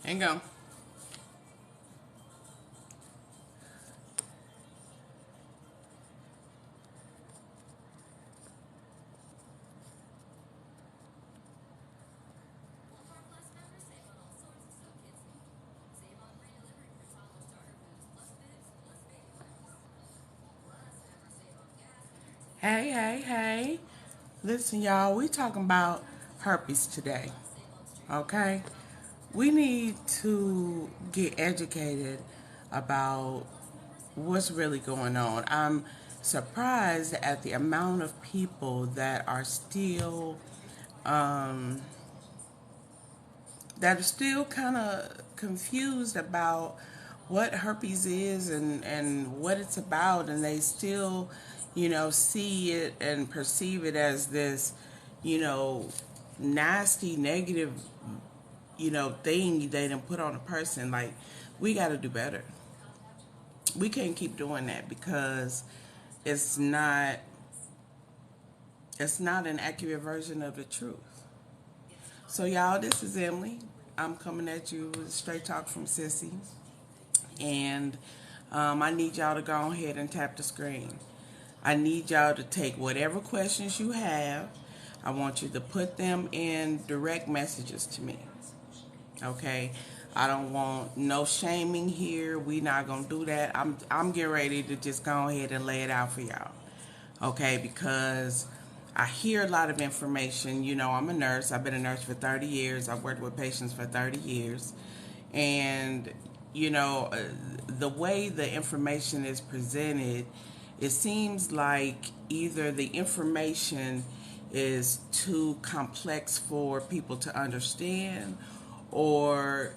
And go. Hey, hey, hey. Listen, y'all, we talking about herpes today. Okay? We need to get educated about what's really going on. I'm surprised at the amount of people um, that are still kind of confused about what herpes is and what it's about, and they still, see it and perceive it as this, you know, nasty, negative, thing they done put on a person. Like, we got to do better. We can't keep doing that because it's not it's not an accurate version of the truth. So y'all, this is Emily. I'm coming at you with straight talk from Sissy, and I need y'all to go ahead and tap the screen. I need y'all to take whatever questions you have. I want you to put them in direct messages to me. Okay? I don't want no shaming here. We not gonna do that. I'm getting ready to just go ahead and lay it out for y'all. Okay, because I hear a lot of information. I'm a nurse. I've been a nurse for 30 years. I've worked with patients for 30 years. And, the way the information is presented, it seems like either the information is too complex for people to understand, or,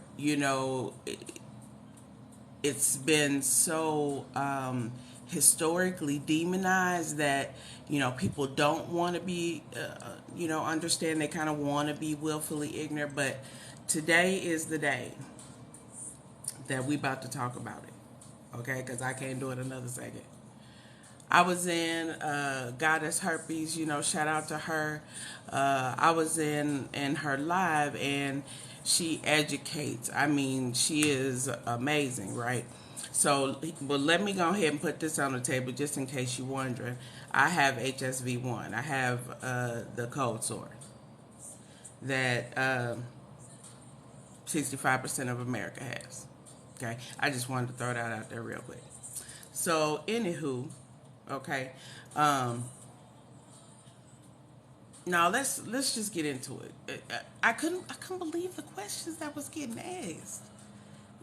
it's been so historically demonized that people don't want to be understand. They kind of want to be willfully ignorant. But today is the day that we about to talk about it, okay? Because I can't do it another second. I was in Goddess Herpes, shout out to her. I was in her live, and she educates. I mean, she is amazing, right? So, but let me go ahead and put this on the table just in case you're wondering. I have HSV1. I have the cold sore that 65% of America has. Okay, I just wanted to throw that out there real quick. So, anywho, okay. Um, Now let's just get into it. I couldn't believe the questions that was getting asked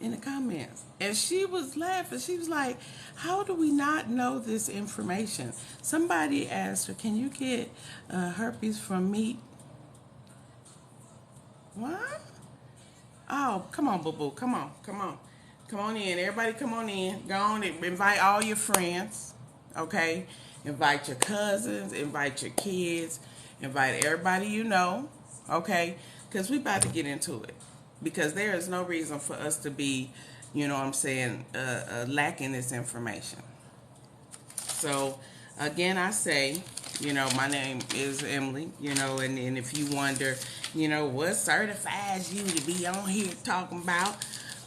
in the comments, and she was laughing. She was like, "How do we not know this information?" Somebody asked her, "Can you get herpes from meat?" What? Oh, come on, boo boo. Come on, come on. Come on in. Everybody come on in. Go on and invite all your friends. Okay? Invite your cousins, invite your kids, invite everybody you know. Okay? Because we about to get into it. Because there is no reason for us to be, what I'm saying, lacking this information. So, again, I say, my name is Emily, and if you wonder, what certifies you to be on here talking about,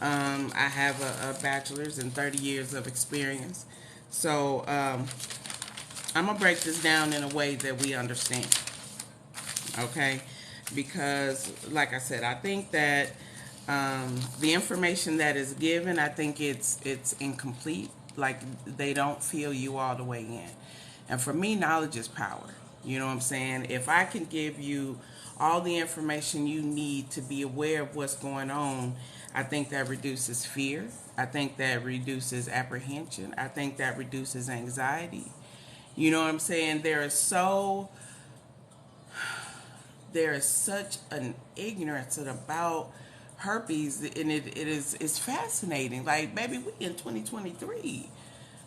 I have a bachelor's and 30 years of experience. So, I'm going to break this down in a way that we understand, okay? Because, like I said, I think that the information that is given, I think it's incomplete. Like, they don't feel you all the way in. And for me, knowledge is power. You know what I'm saying? If I can give you all the information you need to be aware of what's going on, I think that reduces fear. I think that reduces apprehension. I think that reduces anxiety. You know what I'm saying? There is such an ignorance about herpes, and it's fascinating. Like, baby, we in 2023.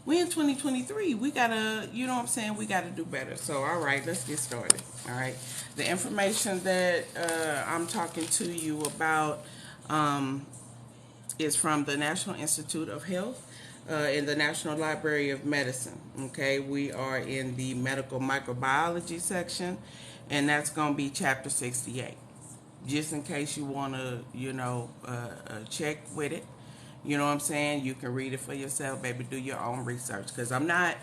We in 2023. We gotta, we gotta do better. So, all right, let's get started. All right, the information that I'm talking to you about is from the National Institute of Health. In the National Library of Medicine. Okay, we are in the medical microbiology section, and that's going to be chapter 68. just in case you want to, check with it. You know what I'm saying? You can read it for yourself, baby. Do your own research, because I'm not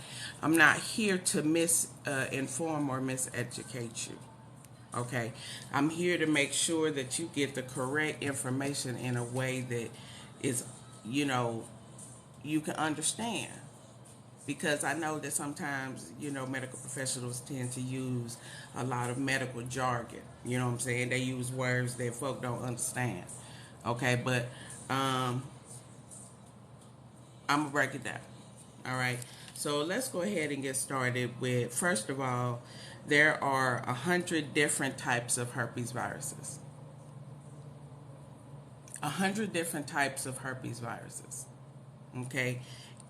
here to misinform or miseducate you. Okay, I'm here to make sure that you get the correct information in a way that is, you know, you can understand. Because I know that sometimes, medical professionals tend to use a lot of medical jargon. You know what I'm saying? They use words that folk don't understand. Okay, but I'm gonna break it down. All right. So let's go ahead and get started with, first of all, there are 100 different types of herpes viruses. 100 different types of herpes viruses. Okay.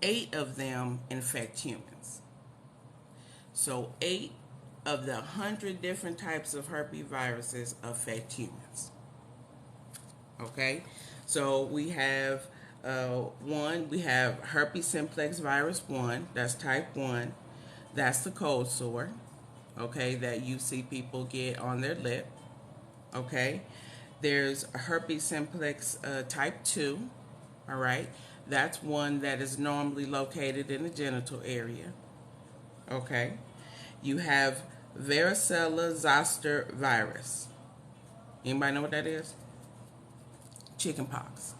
8 of them infect humans. So 8 of the 100 different types of herpes viruses affect humans. Okay. So we have we have herpes simplex virus 1, that's type 1. That's the cold sore, okay, that you see people get on their lip. Okay. There's herpes simplex type 2, all right. That's one that is normally located in the genital area. Okay. You have varicella zoster virus. Anybody know what that is? Chicken pox.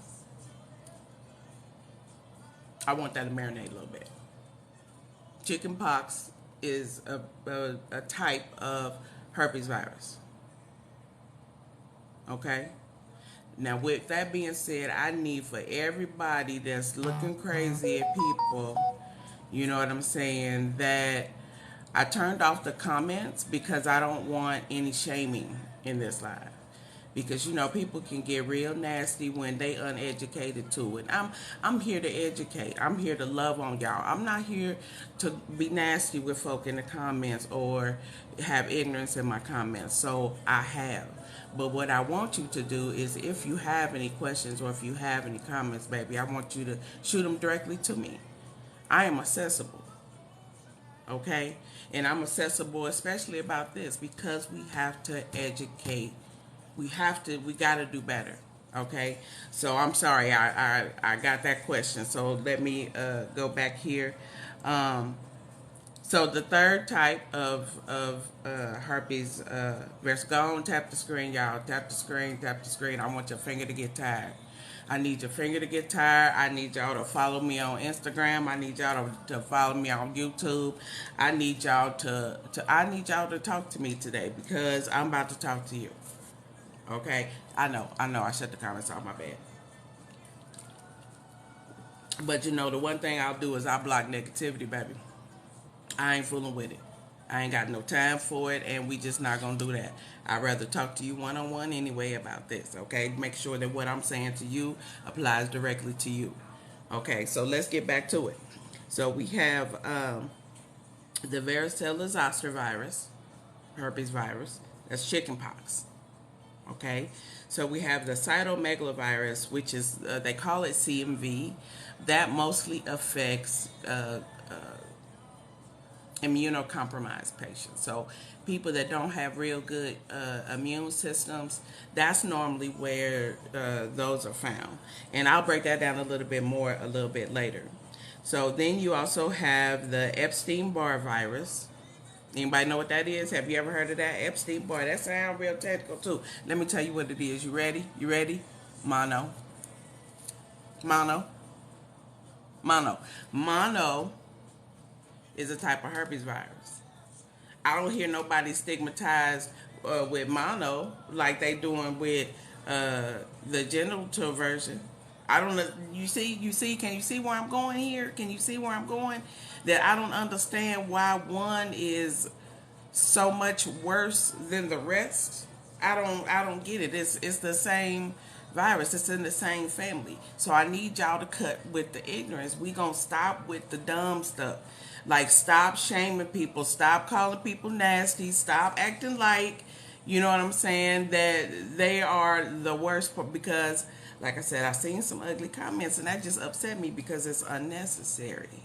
I want that to marinate a little bit. Chicken pox is a type of herpes virus. Okay? Now, with that being said, I need for everybody that's looking crazy at people, you know what I'm saying, that I turned off the comments because I don't want any shaming in this live. Because people can get real nasty when they uneducated too, and I'm here to educate. I'm here to love on y'all. I'm not here to be nasty with folk in the comments or have ignorance in my comments. So I have. But what I want you to do is, if you have any questions or if you have any comments, baby, I want you to shoot them directly to me. I am accessible. Okay? And I'm accessible especially about this because we have to educate. We got to do better. Okay? So I'm sorry, I got that question. So let me go back here. So the third type of herpes, let's go on, tap the screen, y'all. Tap the screen, tap the screen. I want your finger to get tired. I need your finger to get tired. I need y'all to follow me on Instagram. I need y'all to follow me on YouTube. I need y'all to talk to me today because I'm about to talk to you. Okay? I know. I shut the comments off, my bad. But the one thing I'll do is I'll block negativity, baby. I ain't fooling with it. I ain't got no time for it, and we just not gonna do that. I'd rather talk to you one-on-one anyway about this, okay? Make sure that what I'm saying to you applies directly to you. Okay, so let's get back to it. So we have the varicella zoster virus, herpes virus. That's chickenpox. Okay, so we have the cytomegalovirus, which is, they call it CMV. That mostly affects immunocompromised patients. So people that don't have real good immune systems, that's normally where those are found. And I'll break that down a little bit more a little bit later. So then you also have the Epstein-Barr virus. Anybody know what that is? Have you ever heard of that? Epstein-Barr. That sounds real technical too. Let me tell you what it is. You ready? You ready? Mono. Mono. Mono. Mono is a type of herpes virus. I don't hear nobody stigmatized with mono like they doing with the genital version. I don't know. You see. Can you see where I'm going here? Can you see where I'm going? That I don't understand why one is so much worse than the rest. I don't get it. It's the same virus. It's in the same family. So I need y'all to cut with the ignorance. We gonna stop with the dumb stuff. Like, stop shaming people. Stop calling people nasty. Stop acting like, you know what I'm saying, that they are the worst. Because, like I said, I've seen some ugly comments, and that just upset me because it's unnecessary.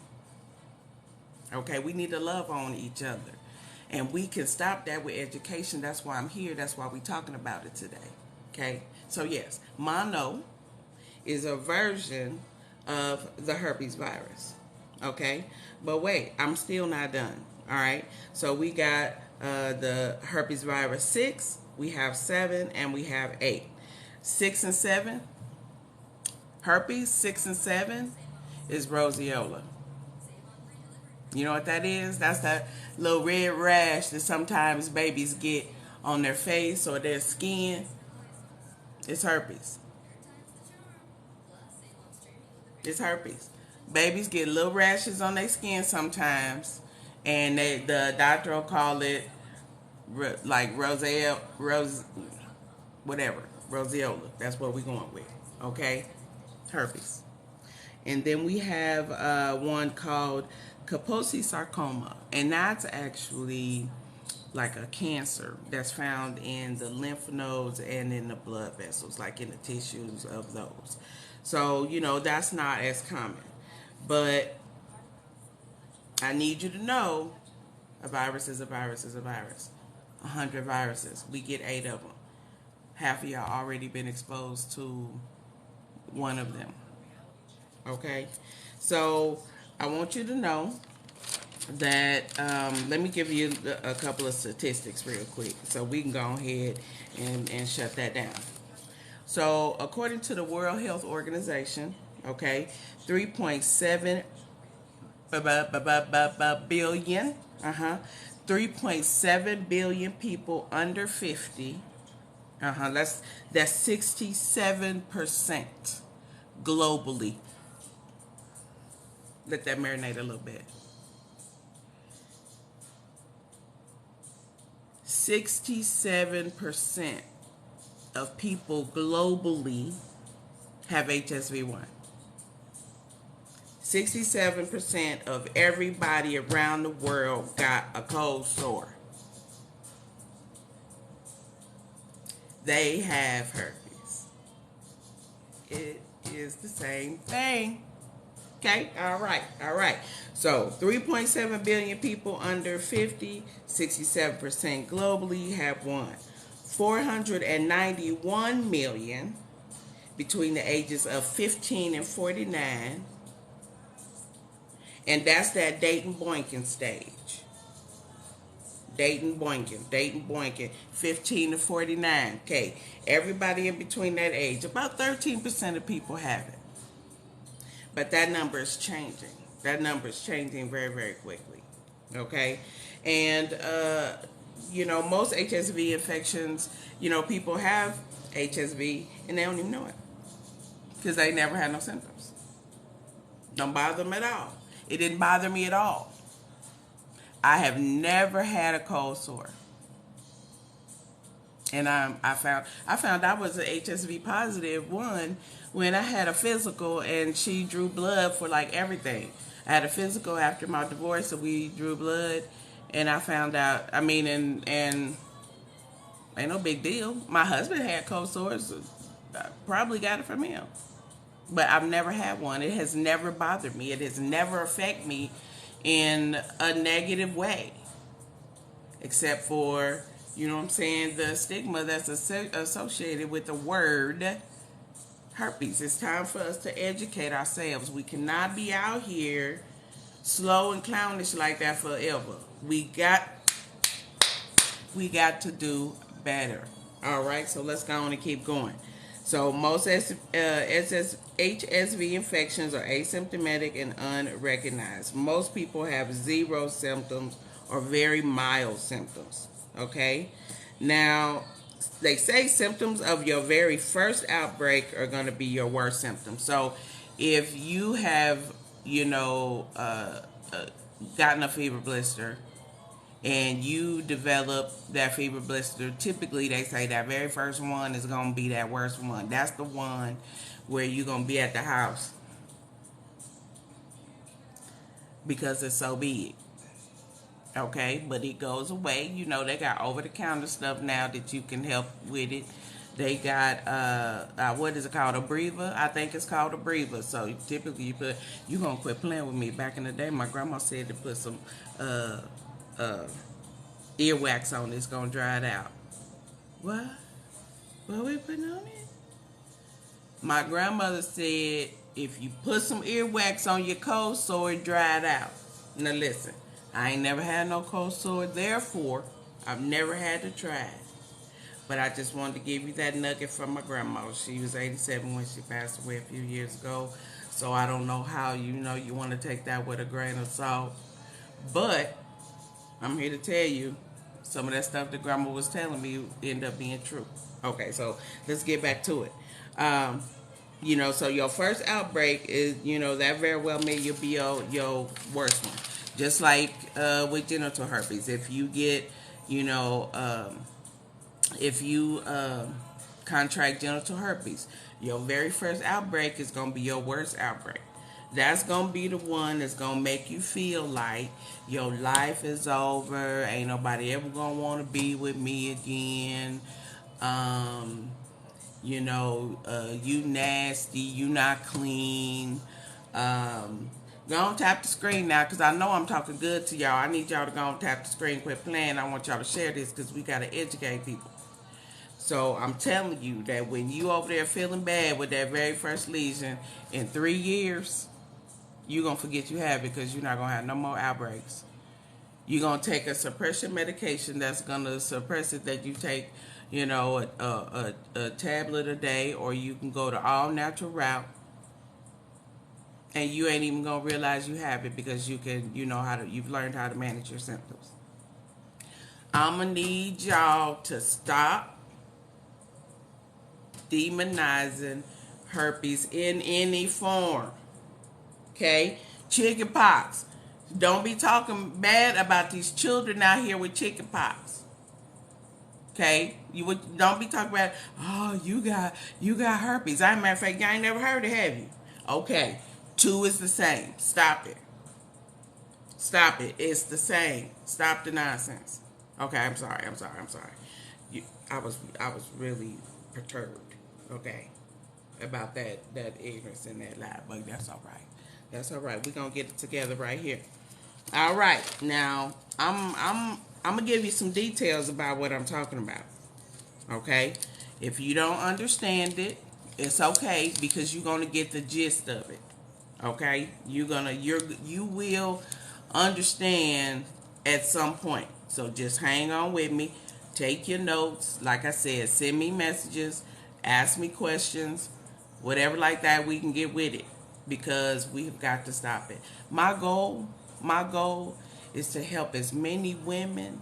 Okay, we need to love on each other. And we can stop that with education. That's why I'm here. That's why we're talking about it today. Okay, so yes, mono is a version of the herpes virus. Okay, but wait, I'm still not done. All right, so we got the herpes virus 6, we have 7, and we have 8. 6 and 7, herpes 6 and 7 is roseola. You know what that is? That's that little red rash that sometimes babies get on their face or their skin. It's herpes. It's herpes. Babies get little rashes on their skin sometimes, and the doctor will call it like whatever, roseola. That's what we're going with. Okay, herpes. And then we have one called Kaposi sarcoma, and that's actually like a cancer that's found in the lymph nodes and in the blood vessels, like in the tissues of those. So, that's not as common. But I need you to know a virus is a virus is a virus. 100 viruses, we get 8 of them. Half of y'all already been exposed to one of them. Okay? So, I want you to know that let me give you a couple of statistics real quick so we can go ahead and shut that down. So according to the World Health Organization, okay, 3.7 billion 3.7 billion people under 50, that's 67% globally. Let that marinate a little bit. 67% of people globally have HSV1. 67% of everybody around the world got a cold sore. They have herpes. It is the same thing. Okay, all right. So 3.7 billion people under 50, 67% globally have one. 491 million between the ages of 15 and 49. And that's that Dayton Boykin stage. Dayton Boykin, 15 to 49. Okay, everybody in between that age, about 13% of people have it. But that number is changing. That number is changing very, very quickly. Okay? And, most HSV infections, people have HSV and they don't even know it. Because they never had no symptoms. Don't bother them at all. It didn't bother me at all. I have never had a cold sore. And I found I was an HSV positive one when I had a physical and she drew blood for like everything. I had a physical after my divorce, so we drew blood, and I found out. And ain't no big deal. My husband had cold sores. So I probably got it from him, but I've never had one. It has never bothered me. It has never affected me in a negative way, except for, the stigma that's associated with the word herpes. It's time for us to educate ourselves. We cannot be out here slow and clownish like that forever. We got to do better. All right, so let's go on and keep going. So most HSV infections are asymptomatic and unrecognized. Most people have 0 symptoms or very mild symptoms. Okay? Now, they say symptoms of your very first outbreak are going to be your worst symptoms. So if you have, gotten a fever blister and you develop that fever blister, typically they say that very first one is going to be that worst one. That's the one where you're going to be at the house because it's so big. Okay, but it goes away. They got over-the-counter stuff now that you can help with it. They got, what is it called? A breather? I think it's called a breather. So typically you're going to quit playing with me. Back in the day, my grandma said to put some earwax on it. It's going to dry it out. What? What we putting on it? My grandmother said if you put some earwax on your cold sore, it dried out. Now listen, I ain't never had no cold sore, therefore I've never had to try it. But I just wanted to give you that nugget from my grandma. She was 87 when she passed away a few years ago. So I don't know how you want to take that with a grain of salt. But I'm here to tell you some of that stuff that grandma was telling me ended up being true. Okay, so let's get back to it. Um, so your first outbreak is, that very well may be your worst one. Just like with genital herpes. You know, um, if you contract genital herpes, your very first outbreak is going to be your worst outbreak. That's going to be the one that's going to make you feel like your life is over. Ain't nobody ever going to want to be with me again. Um, you nasty, you not clean. Go on tap the screen now because I know I'm talking good to y'all. I need y'all to go on tap the screen, quit playing. I want y'all to share this because we got to educate people. So I'm telling you that when you over there feeling bad with that very first lesion, in 3 years, you're going to forget you have it because you're not going to have no more outbreaks. You're going to take a suppression medication that's going to suppress it that you take, a tablet a day, or you can go the all natural route and you ain't even going to realize you have it because you've learned how to manage your symptoms. I'm going to need y'all to stop demonizing herpes in any form. Okay? Chicken pox. Don't be talking bad about these children out here with chicken pox. Okay? Don't be talking about, oh, you got herpes. As a matter of fact, you ain't never heard it, have you? Okay. 2 is the same. Stop it. Stop it. It's the same. Stop the nonsense. Okay, I'm sorry. I was really perturbed. Okay, about that ignorance and that lie, but that's all right. That's all right. We're gonna get it together right here. All right, now I'm gonna give you some details about what I'm talking about. Okay, if you don't understand it, it's okay because you're gonna get the gist of it. Okay, you will understand at some point. So just hang on with me. Take your notes. Like I said, send me messages, ask me questions, whatever like that. We can get with it because we've got to stop it. My goal is to help as many women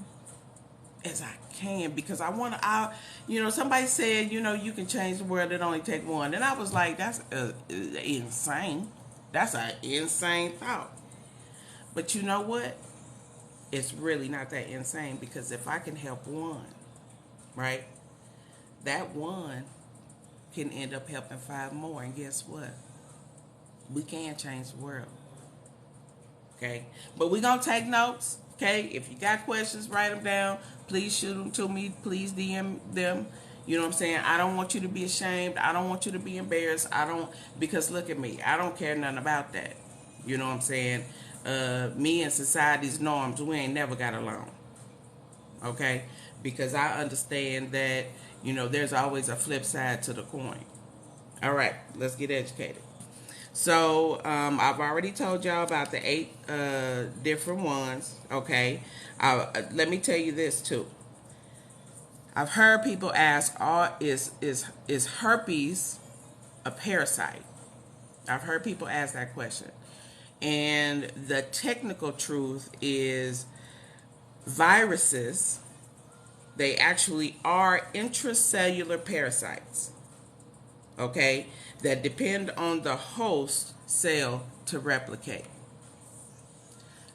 as I can because somebody said, you can change the world. It only take one. And I was like, that's insane. That's an insane thought. But you know what? It's really not that insane because if I can help one, right, that one can end up helping 5 more. And guess what? We can change the world. Okay? But we're going to take notes. Okay? If you got questions, write them down. Please shoot them to me. Please DM them. You know what I'm saying? I don't want you to be ashamed. I don't want you to be embarrassed. Because look at me. I don't care nothing about that. You know what I'm saying? Me and society's norms, we ain't never got along. Okay? Because I understand that, there's always a flip side to the coin. All right, let's get educated. So, I've already told y'all about the 8 different ones. Okay? Let me tell you this too. I've heard people ask, is herpes a parasite? I've heard people ask that question. And the technical truth is viruses, they actually are intracellular parasites, okay, that depend on the host cell to replicate.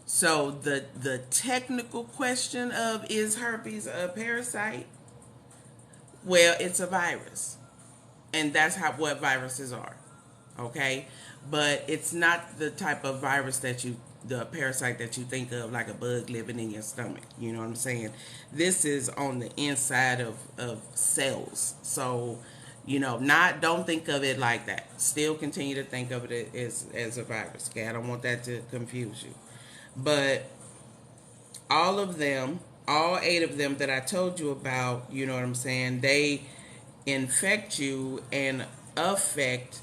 So the technical question of is herpes a parasite? Well, it's a virus. And that's what viruses are. Okay? But it's not the type of virus the parasite that you think of, like a bug living in your stomach. You know what I'm saying? This is on the inside of cells. So, don't think of it like that. Still continue to think of it as a virus. Okay? I don't want that to confuse you. But all 8 of them that I told you about, you know what I'm saying, they infect you and affect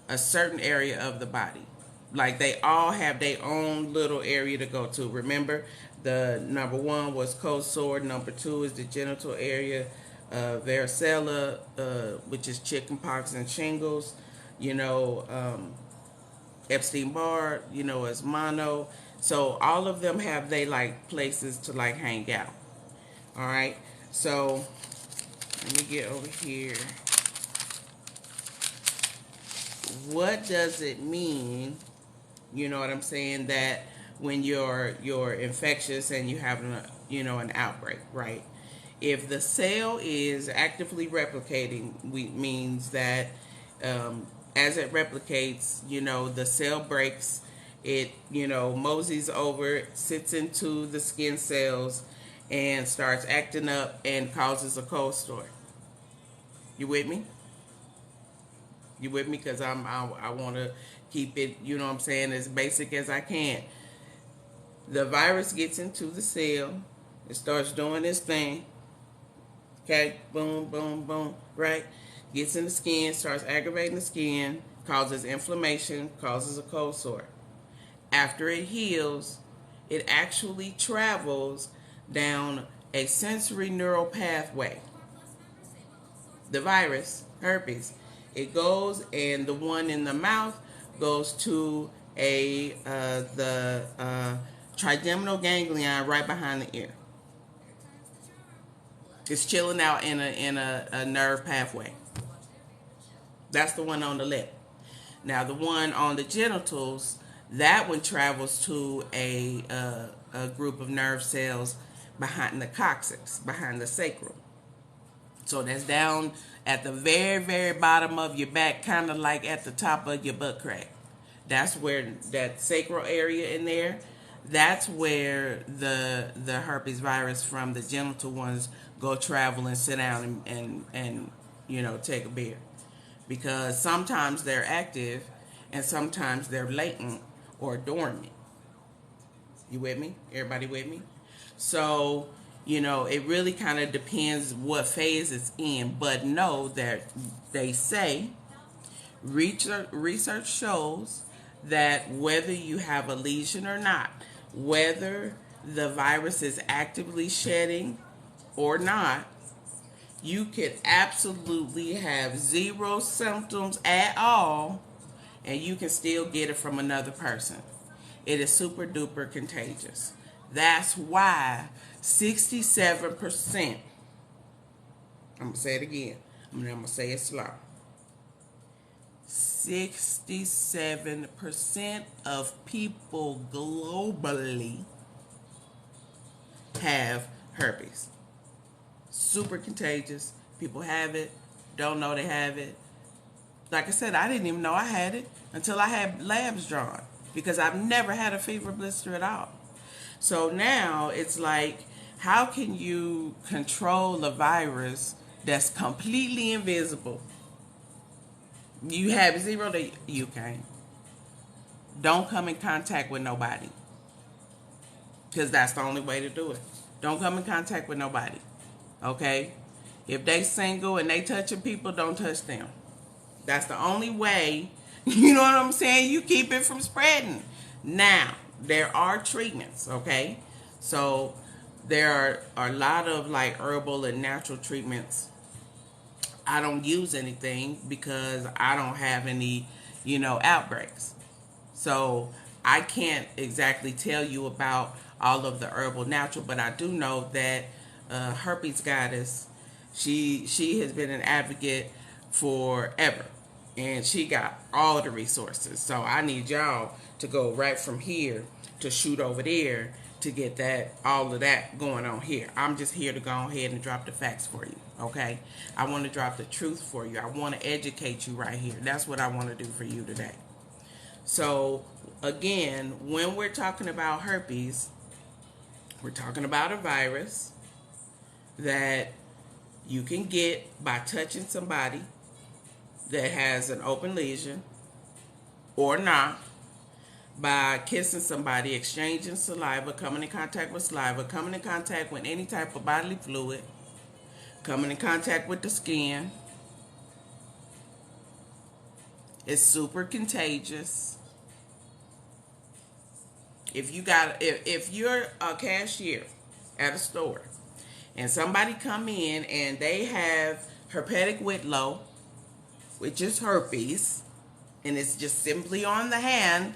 a certain area of the body. Like they all have their own little area to go to. Remember, the number one was cold sore. Number two is the genital area, varicella, which is chickenpox and shingles. You know, Epstein-Barr. You know, as mono. So all of them have they like places to like hang out. All right. So let me get over here. What does it mean? You know what I'm saying? That when you're infectious and you have an outbreak, right? If the cell is actively replicating, means that as it replicates, the cell breaks. It moseys over, sits into the skin cells, and starts acting up and causes a cold sore. You with me? You with me? Because I want to keep it, as basic as I can. The virus gets into the cell. It starts doing its thing. Okay? Boom, boom, boom. Right? Gets in the skin, starts aggravating the skin, causes inflammation, causes a cold sore. After it heals, it actually travels down a sensory neural pathway. The virus, herpes, it goes, and the one in the mouth goes to the trigeminal ganglion right behind the ear. It's chilling out in a nerve pathway. That's the one on the lip. Now the one on the genitals, that one travels to a group of nerve cells behind the coccyx, behind the sacrum. So that's down at the very, very bottom of your back, kind of like at the top of your butt crack. That's where that sacral area in there, that's where the herpes virus from the genital ones go travel and sit down and take a beer. Because sometimes they're active and sometimes they're latent or dormant. You with me? Everybody with me? So, it really kind of depends what phase it's in. But know that they say, research shows that whether you have a lesion or not, whether the virus is actively shedding or not, you could absolutely have zero symptoms at all, and you can still get it from another person. It is super duper contagious. That's why 67%, I'm going to say it again, I'm going to say it slow. 67% of people globally have herpes. Super contagious. People have it, don't know they have it. Like I said, I didn't even know I had it until I had labs drawn, because I've never had a fever blister at all. So now it's like, how can you control a virus that's completely invisible? You have zero to you can't. Don't come in contact with nobody, because that's the only way to do it. Don't come in contact with nobody. Okay? If they single and they touching people, don't touch them. That's the only way, you know what I'm saying, you keep it from spreading. Now, there are treatments, okay? So there are a lot of like herbal and natural treatments. I don't use anything because I don't have any, outbreaks. So I can't exactly tell you about all of the herbal natural, but I do know that Herpes Goddess, she has been an advocate forever, and she got all the resources. So I need y'all to go right from here to shoot over there to get all of that going on here. I'm just here to go ahead and drop the facts for you, okay? I want to drop the truth for you. I want to educate you right here. That's what I want to do for you today. So again, when we're talking about herpes, we're talking about a virus that you can get by touching somebody that has an open lesion, or not, by kissing somebody, exchanging saliva, coming in contact with saliva, coming in contact with any type of bodily fluid, coming in contact with the skin, It's super contagious. If you're a cashier at a store and somebody come in and they have herpetic whitlow, which is herpes, and it's just simply on the hand,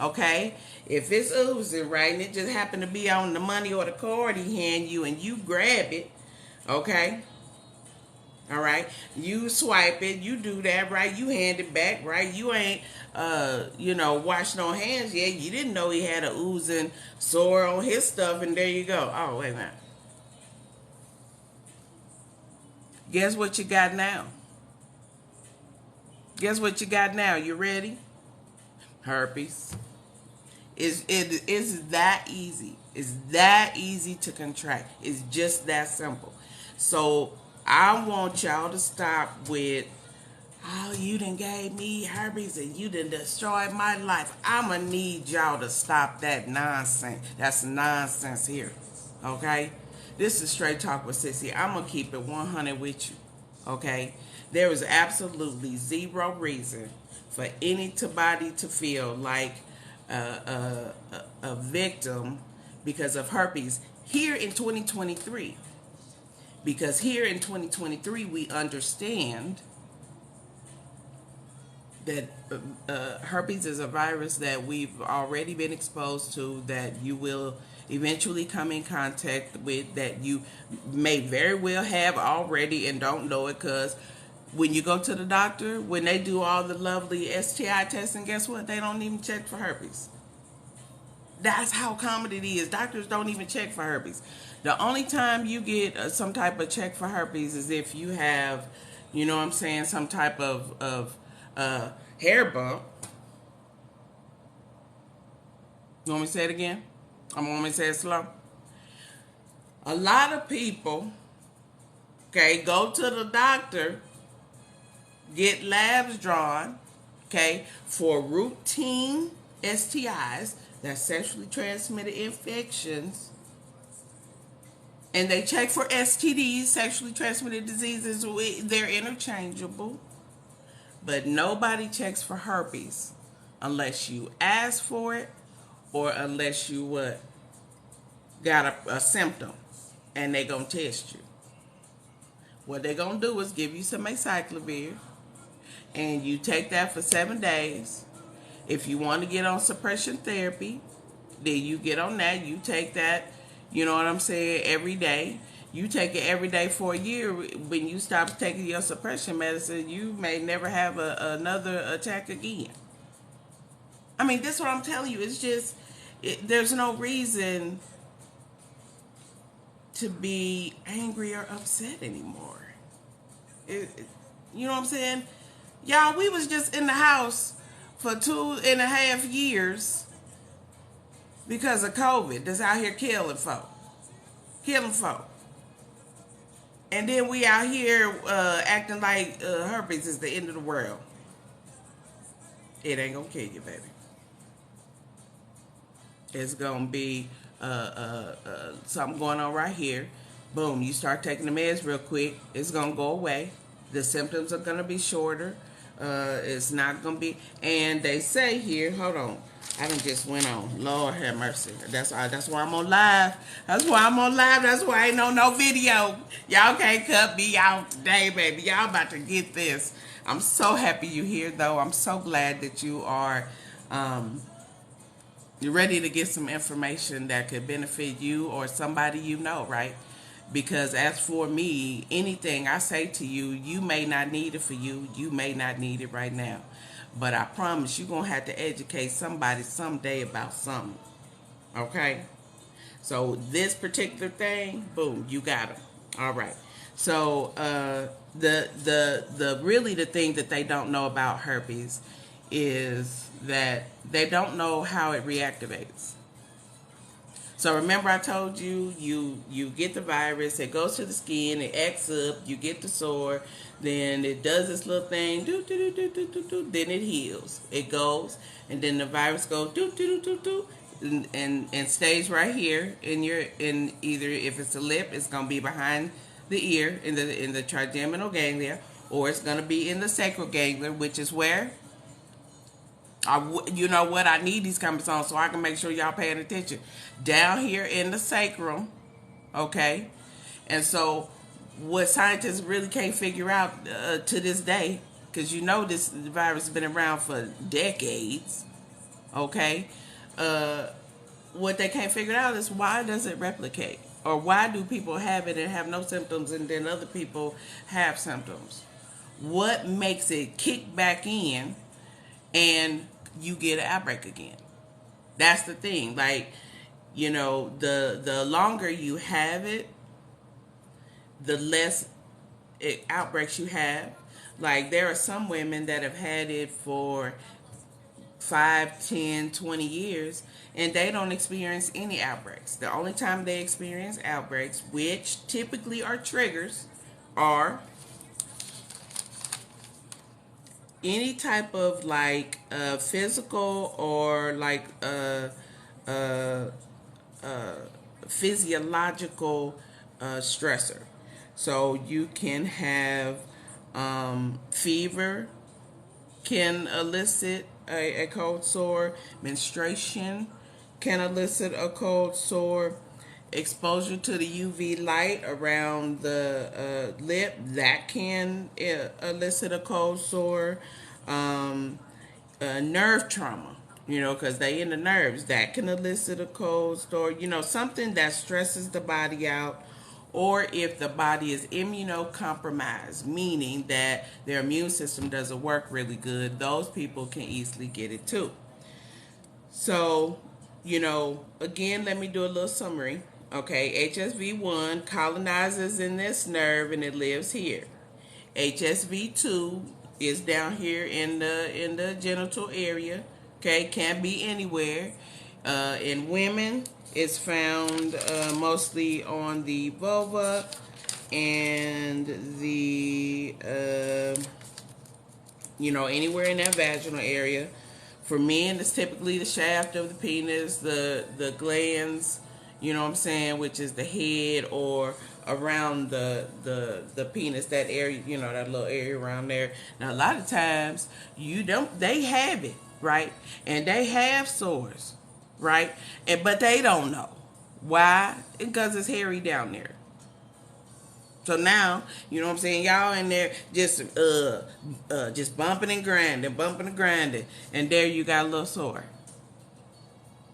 okay? If it's oozing, right, and it just happened to be on the money or the card he hand you and you grab it, okay? All right, you swipe it, you do that, right? You hand it back, right? You ain't, washed no hands yet. You didn't know he had a oozing sore on his stuff, and there you go. Oh, wait a minute. Guess what you got now? Guess what you got now? You ready? Herpes. It's that easy. It's that easy to contract. It's just that simple. So I want y'all to stop with, oh, you done gave me herpes and you done destroyed my life. I'ma need y'all to stop that nonsense. That's nonsense here. Okay? This is Straight Talk with Sissy. I'm gonna keep it 100 with you. Okay? There is absolutely zero reason for anybody to feel like a victim because of herpes here in 2023. Because here in 2023, we understand that herpes is a virus that we've already been exposed to, that you will eventually come in contact with, that you may very well have already and don't know it, because when you go to the doctor, when they do all the lovely STI testing, guess what? They don't even check for herpes. That's how common it is. Doctors don't even check for herpes. The only time you get some type of check for herpes is if you have, you know what I'm saying, some type of hair bump. You want me to say it again? I'm going to say it slow. A lot of people, okay, go to the doctor, get labs drawn, okay, for routine STIs, that's sexually transmitted infections, and they check for STDs, sexually transmitted diseases. They're interchangeable, but nobody checks for herpes unless you ask for it or unless you got a symptom, and they gonna test you. What they gonna do is give you some acyclovir, and you take that for 7 days. If you want to get on suppression therapy, then you get on that. You take that, you know what I'm saying, every day. You take it every day for a year. When you stop taking your suppression medicine, you may never have another attack again. I mean, that's what I'm telling you. It's just, there's no reason to be angry or upset anymore. You know what I'm saying? Y'all, we was just in the house for 2.5 years because of COVID. That's out here killing folk. And then we out here acting like herpes is the end of the world. It ain't gonna kill you, baby. It's gonna be something going on right here. Boom, you start taking the meds real quick. It's gonna go away. The symptoms are gonna be shorter. It's not gonna be. And they say here, hold on, I done just went on. Lord have mercy. That's why I'm on live. That's why I ain't on no video. Y'all can't cut me out today, baby. Y'all about to get this. I'm so happy you're here, though. I'm so glad that you are. You're ready to get some information that could benefit you or somebody you know, right? Because as for me, anything I say to you, you may not need it for you. You may not need it right now. But I promise you're going to have to educate somebody someday about something. Okay? So this particular thing, boom, you got them. All right. So the thing that they don't know about herpes is that they don't know how it reactivates. So remember I told you, you get the virus, it goes to the skin, it acts up, you get the sore, then it does this little thing, then it heals. It goes, and then the virus goes, and stays right here in either, if it's a lip, it's going to be behind the ear in the trigeminal ganglia, or it's going to be in the sacral ganglia, which is where? You know what? I need these comments on so I can make sure y'all paying attention. Down here in the sacrum, okay? And so, what scientists really can't figure out to this day, because you know this virus has been around for decades, okay? What they can't figure out is why does it replicate? Or why do people have it and have no symptoms and then other people have symptoms? What makes it kick back in and you get an outbreak again? That's the thing. Like, you know, the longer you have it, the less outbreaks you have. Like, there are some women that have had it for 5, 10, 20 years, and they don't experience any outbreaks. The only time they experience outbreaks, which typically are triggers, are any type of like physical or like physiological stressor. So you can have fever, can elicit a cold sore. Menstruation can elicit a cold sore. Exposure to the UV light around the lip, that can elicit a cold sore. Nerve trauma, you know, because they in the nerves, that can elicit a cold sore. You know, something that stresses the body out. Or if the body is immunocompromised, meaning that their immune system doesn't work really good, those people can easily get it too. So, you know, again, let me do a little summary. Okay, HSV1 colonizes in this nerve and it lives here. HSV2 is down here in the genital area. Okay, can be anywhere. In women, it's found mostly on the vulva and the anywhere in that vaginal area. For men, it's typically the shaft of the penis, the glands, you know what I'm saying, which is the head or around the penis, that area, you know, that little area around there. Now, a lot of times, they have it, right? And they have sores, right? But they don't know. Why? Because it's hairy down there. So now, you know what I'm saying, y'all in there just bumping and grinding, and there you got a little sore.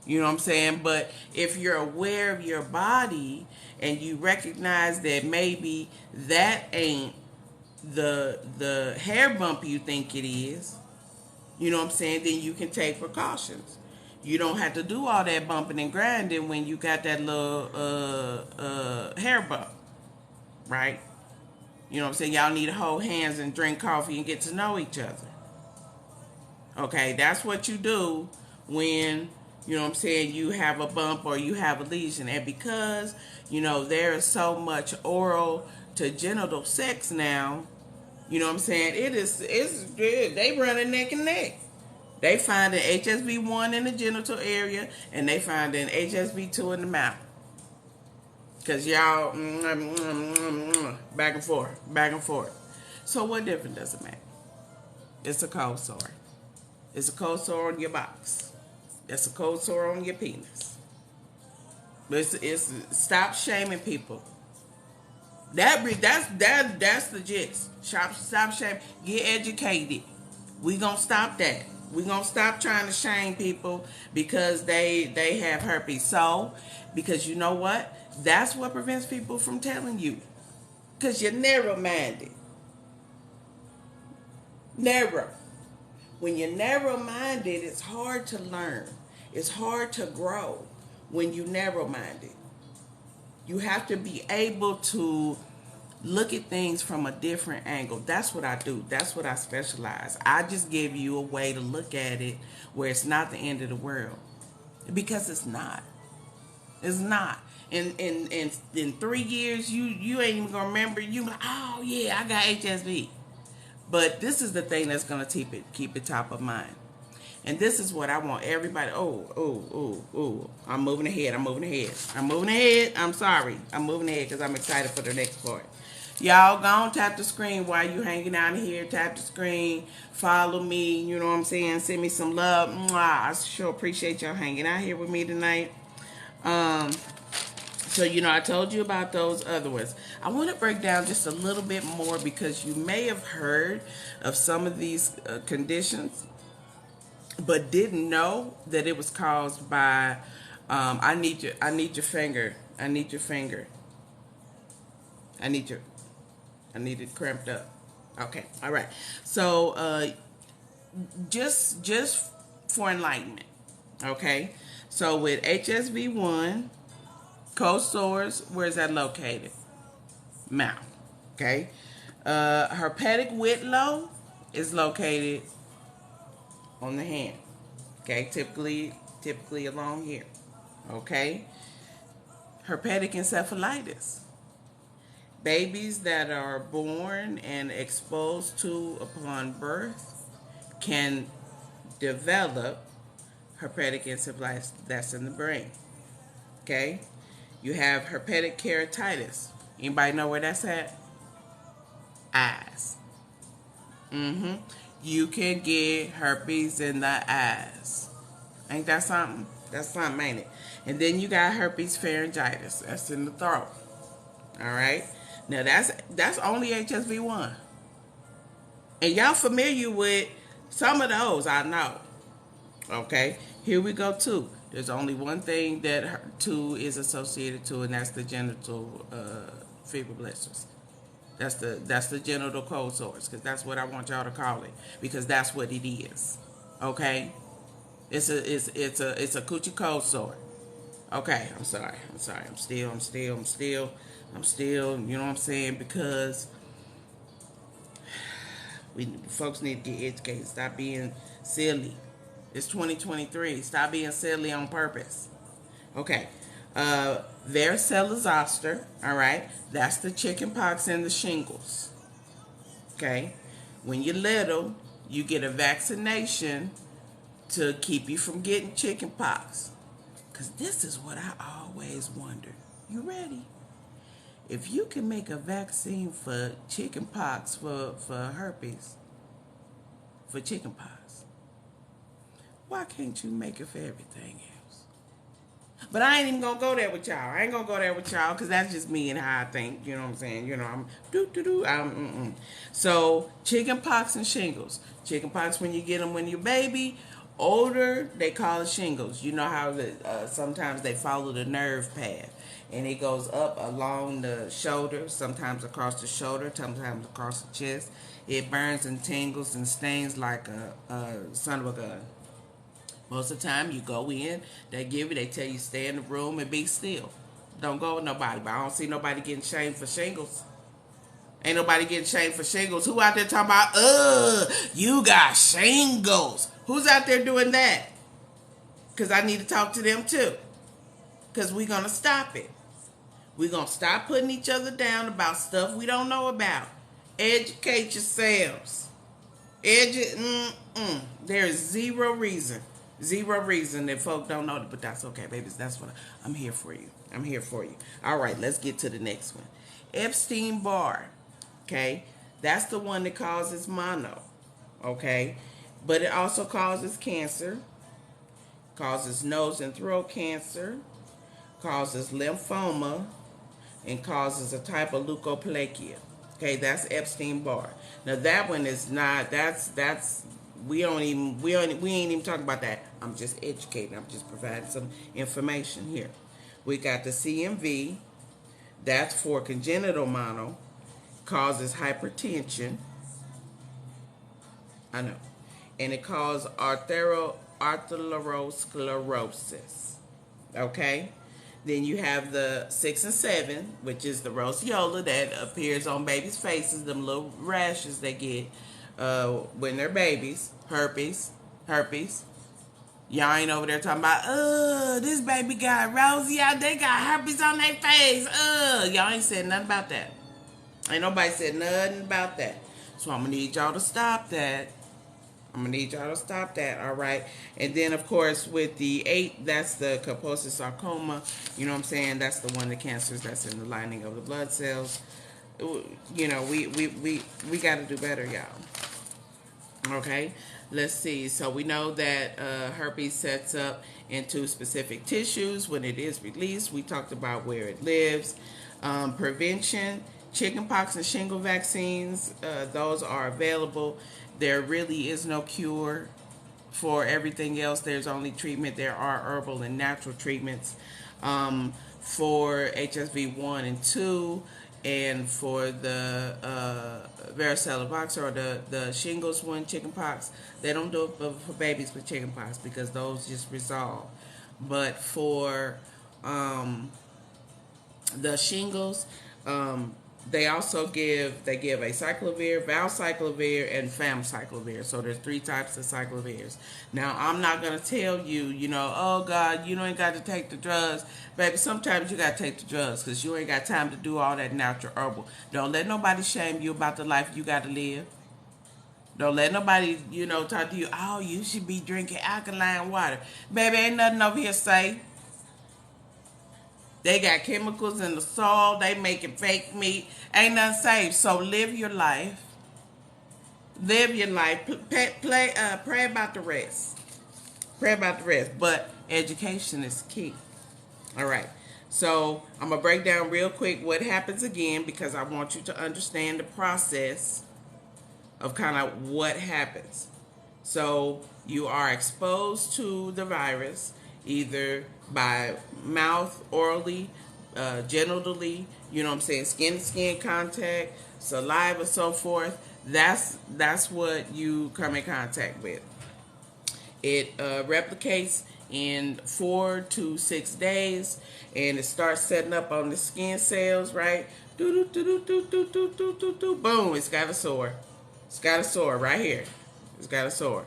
You know what I'm saying? But if you're aware of your body and you recognize that maybe that ain't the hair bump you think it is, you know what I'm saying, then you can take precautions. You don't have to do all that bumping and grinding when you got that little hair bump. Right? You know what I'm saying? Y'all need to hold hands and drink coffee and get to know each other. Okay, that's what you do when, you know what I'm saying, you have a bump or you have a lesion. And because, you know, there is so much oral to genital sex now, you know what I'm saying, they running neck and neck. They find an HSV1 in the genital area and they find an HSV2 in the mouth. Because y'all, back and forth. So what difference does it make? It's a cold sore. It's a cold sore on your box. It's a cold sore on your penis. But it's stop shaming people. That's the gist. Stop shaming. Get educated. We gonna stop that. We gonna stop trying to shame people because they have herpes. So, because you know what? That's what prevents people from telling you. Because you're narrow-minded. Narrow. When you're narrow-minded, it's hard to learn. It's hard to grow when you're narrow-minded. You have to be able to look at things from a different angle. That's what I do. That's what I specialize. I just give you a way to look at it where it's not the end of the world. Because it's not. It's not. In 3 years, you ain't even gonna remember. You like, oh yeah, I got HSV. But this is the thing that's gonna keep it top of mind. And this is what I want everybody. I'm moving ahead. I'm sorry. I'm moving ahead because I'm excited for the next part. Y'all go on, tap the screen while you hanging out here. Tap the screen. Follow me. You know what I'm saying? Send me some love. Mwah. I sure appreciate y'all hanging out here with me tonight. Um, so, I told you about those other ones. I want to break down just a little bit more because you may have heard of some of these conditions, but didn't know that it was caused by. I need your finger. I need your finger. I need your. I need it cramped up. Okay. All right. So, just for enlightenment. Okay. So with HSV1. Cold sores, where is that located? Mouth. Okay. Herpetic whitlow is located on the hand. Okay. Typically along here. Okay. Herpetic encephalitis. Babies that are born and exposed to upon birth can develop herpetic encephalitis. That's in the brain. Okay. You have herpetic keratitis. Anybody know where that's at? Eyes. You can get herpes in the eyes. Ain't that something? That's something, ain't it? And then you got herpes pharyngitis. That's in the throat. All right. Now that's only HSV1. And y'all familiar with some of those, I know. Okay. Here we go too. There's only one thing that 2 is associated to, and that's the genital fever blisters. That's the genital cold sores, because that's what I want y'all to call it, because that's what it is. Okay, it's a coochie cold sore. Okay, I'm sorry. I'm still. You know what I'm saying? Because folks need to get educated. Stop being silly. It's 2023. Stop being silly on purpose. Okay. Varicella zoster. All right. That's the chicken pox and the shingles. Okay. When you're little, you get a vaccination to keep you from getting chicken pox. Because this is what I always wondered. You ready? If you can make a vaccine for chicken pox, for herpes, for chicken pox, why can't you make it for everything else? But I ain't even gonna go there with y'all. I ain't gonna go there with y'all because that's just me and how I think. You know what I'm saying? So chicken pox and shingles. Chicken pox when you get them when you're baby. Older, they call it shingles. You know how sometimes they follow the nerve path. And it goes up along the shoulder, sometimes across the shoulder, sometimes across the chest. It burns and tingles and stings like a son of a gun. Most of the time, you go in, they tell you stay in the room and be still. Don't go with nobody. But I don't see nobody getting shamed for shingles. Ain't nobody getting shamed for shingles. Who out there talking about, you got shingles? Who's out there doing that? Because I need to talk to them too. Because we're going to stop it. We're going to stop putting each other down about stuff we don't know about. Educate yourselves. There is zero reason that folk don't know it, but that's okay, babies. That's what I'm here for you. I'm here for you. All right, let's get to the next one. Epstein-Barr. Okay, that's the one that causes mono. Okay, but it also causes cancer, causes nose and throat cancer, causes lymphoma, and causes a type of leukoplakia. Okay, that's Epstein-Barr. Now that one is not. We ain't even talking about that. I'm just educating. I'm just providing some information here. We got the CMV. That's for congenital mono. Causes hypertension. I know. And it causes arteriosclerosis. Okay? Then you have the 6 and 7, which is the roseola that appears on babies' faces, them little rashes they get when they're babies. Herpes. Y'all ain't over there talking about, this baby got rosy out, they got herpes on their face. Y'all ain't said nothing about that. Ain't nobody said nothing about that. So I'm going to need y'all to stop that. All right? And then, of course, with the 8, that's the Kaposi sarcoma. You know what I'm saying? That's the one, the cancers that's in the lining of the blood cells. you know, we got to do better, y'all. Okay, let's see. So we know that herpes sets up into specific tissues when it is released. We talked about where it lives. Prevention, chickenpox and shingle vaccines, those are available. There really is no cure for everything else. There's only treatment. There are herbal and natural treatments for HSV 1 and 2, and for the varicella zoster or the shingles one, chickenpox. They don't do it for babies with chickenpox because those just resolve. But for the shingles, they also give acyclovir, valcyclovir, and famciclovir. So there's 3 types of cyclovirs. Now I'm not gonna tell you, oh God, you ain't got to take the drugs, baby. Sometimes you gotta take the drugs because you ain't got time to do all that natural herbal. Don't let nobody shame you about the life you gotta live. Don't let nobody, talk to you. Oh, you should be drinking alkaline water, baby. Ain't nothing over here safe. They got chemicals in the soil. They making fake meat. Ain't nothing safe. So live your life. Live your life. Pray about the rest. Pray about the rest. But education is key. All right. So I'm gonna break down real quick what happens again because I want you to understand the process of kind of what happens. So you are exposed to the virus either by mouth, orally, genitally, skin to skin contact, saliva, so forth. That's what you come in contact with. It replicates in 4 to 6 days, and it starts setting up on the skin cells, right? Do do do do do do do do do. Boom! It's got a sore. It's got a sore right here. It's got a sore.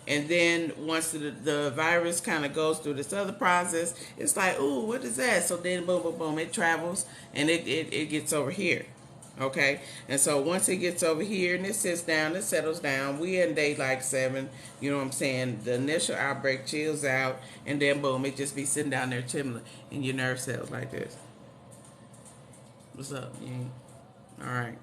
And then once the virus kind of goes through this other process, it's like, ooh, what is that? So then boom, boom, boom, it travels and it gets over here. Okay? And so once it gets over here and it sits down, it settles down. We in day like 7, you know what I'm saying? The initial outbreak chills out and then boom, it just be sitting down there chilling in your nerve cells like this. What's up? All right.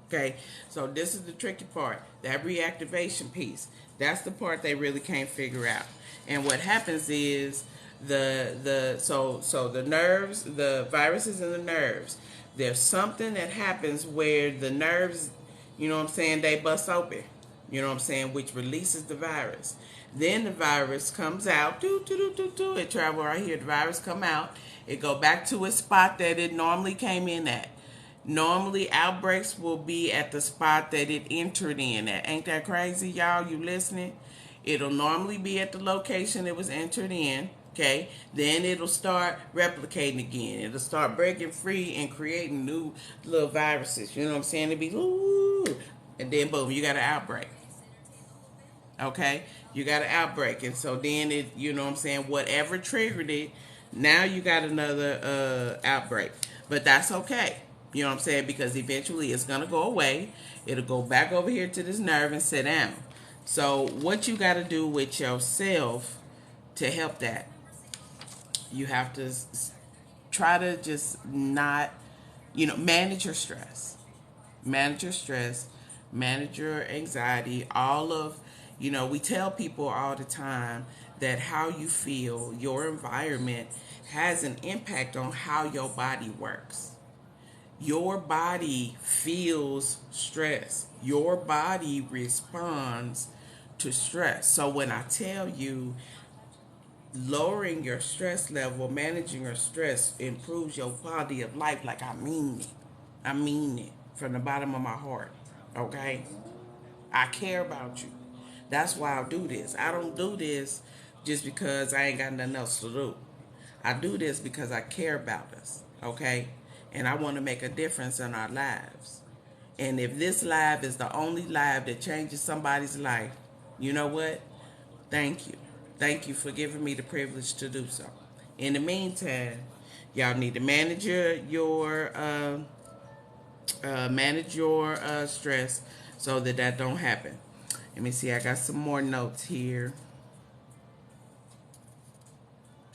Okay, so this is the tricky part, that reactivation piece. That's the part they really can't figure out. And what happens is so the nerves, the viruses in the nerves. There's something that happens where the nerves, they bust open. Which releases the virus. Then the virus comes out. It travel right here. The virus come out. It go back to its spot that it normally came in at. Normally, outbreaks will be at the spot that it entered in at. Ain't that crazy, y'all? You listening? It'll normally be at the location it was entered in. Okay, then it'll start replicating again. It'll start breaking free and creating new little viruses. You know what I'm saying? It'll be, ooh, and then boom, you got an outbreak. Okay, you got an outbreak, and so then whatever triggered it, now you got another outbreak. But that's okay. You know what I'm saying? Because eventually it's gonna go away. It'll go back over here to this nerve and sit down. So what you got to do with yourself to help that, you have to try to just not, manage your stress. Manage your stress, manage your anxiety, all of, we tell people all the time that how you feel, your environment has an impact on how your body works. Your body feels stress. Your body responds to stress. So when I tell you lowering your stress level, managing your stress improves your quality of life, like I mean it. I mean it from the bottom of my heart. Okay? I care about you. That's why I do this. I don't do this just because I ain't got nothing else to do. I do this because I care about us. Okay? And I want to make a difference in our lives. And if this live is the only live that changes somebody's life, you know what? Thank you. Thank you for giving me the privilege to do so. In the meantime, y'all need to manage your stress so that don't happen. Let me see. I got some more notes here.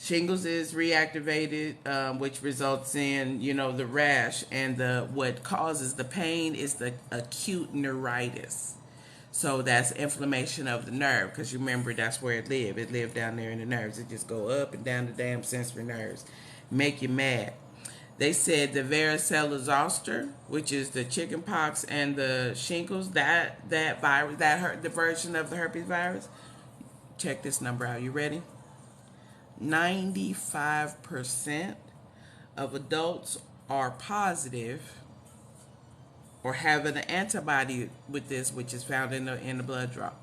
Shingles is reactivated, which results in, the rash, and what causes the pain is the acute neuritis. So that's inflammation of the nerve, because you remember that's where it lived. It lived down there in the nerves. It just go up and down the damn sensory nerves, make you mad. They said the varicella zoster, which is the chicken pox and the shingles, that virus, the version of the herpes virus. Check this number out. You ready? 95% of adults are positive or have an antibody with this, which is found in the blood drop.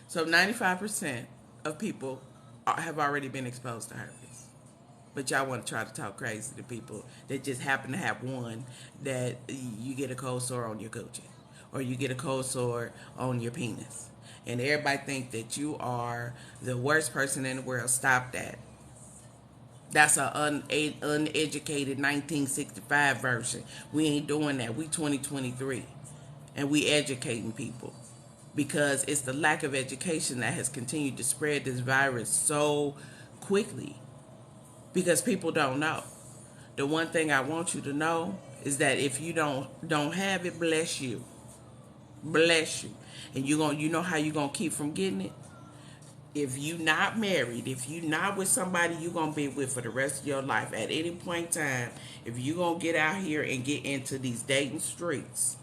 So 95% of people have already been exposed to herpes. But y'all want to try to talk crazy to people that just happen to have one, that you get a cold sore on your coochie, or you get a cold sore on your penis. And everybody think that you are the worst person in the world. Stop that. That's an uneducated 1965 version. We ain't doing that. We 2023. And we educating people. Because it's the lack of education that has continued to spread this virus so quickly. Because people don't know. The one thing I want you to know is that if you don't have it, bless you. Bless you. And you know how you gonna keep from getting it? If you not married, if you not with somebody you gonna be with for the rest of your life, at any point in time, if you gonna get out here and get into these dating streets,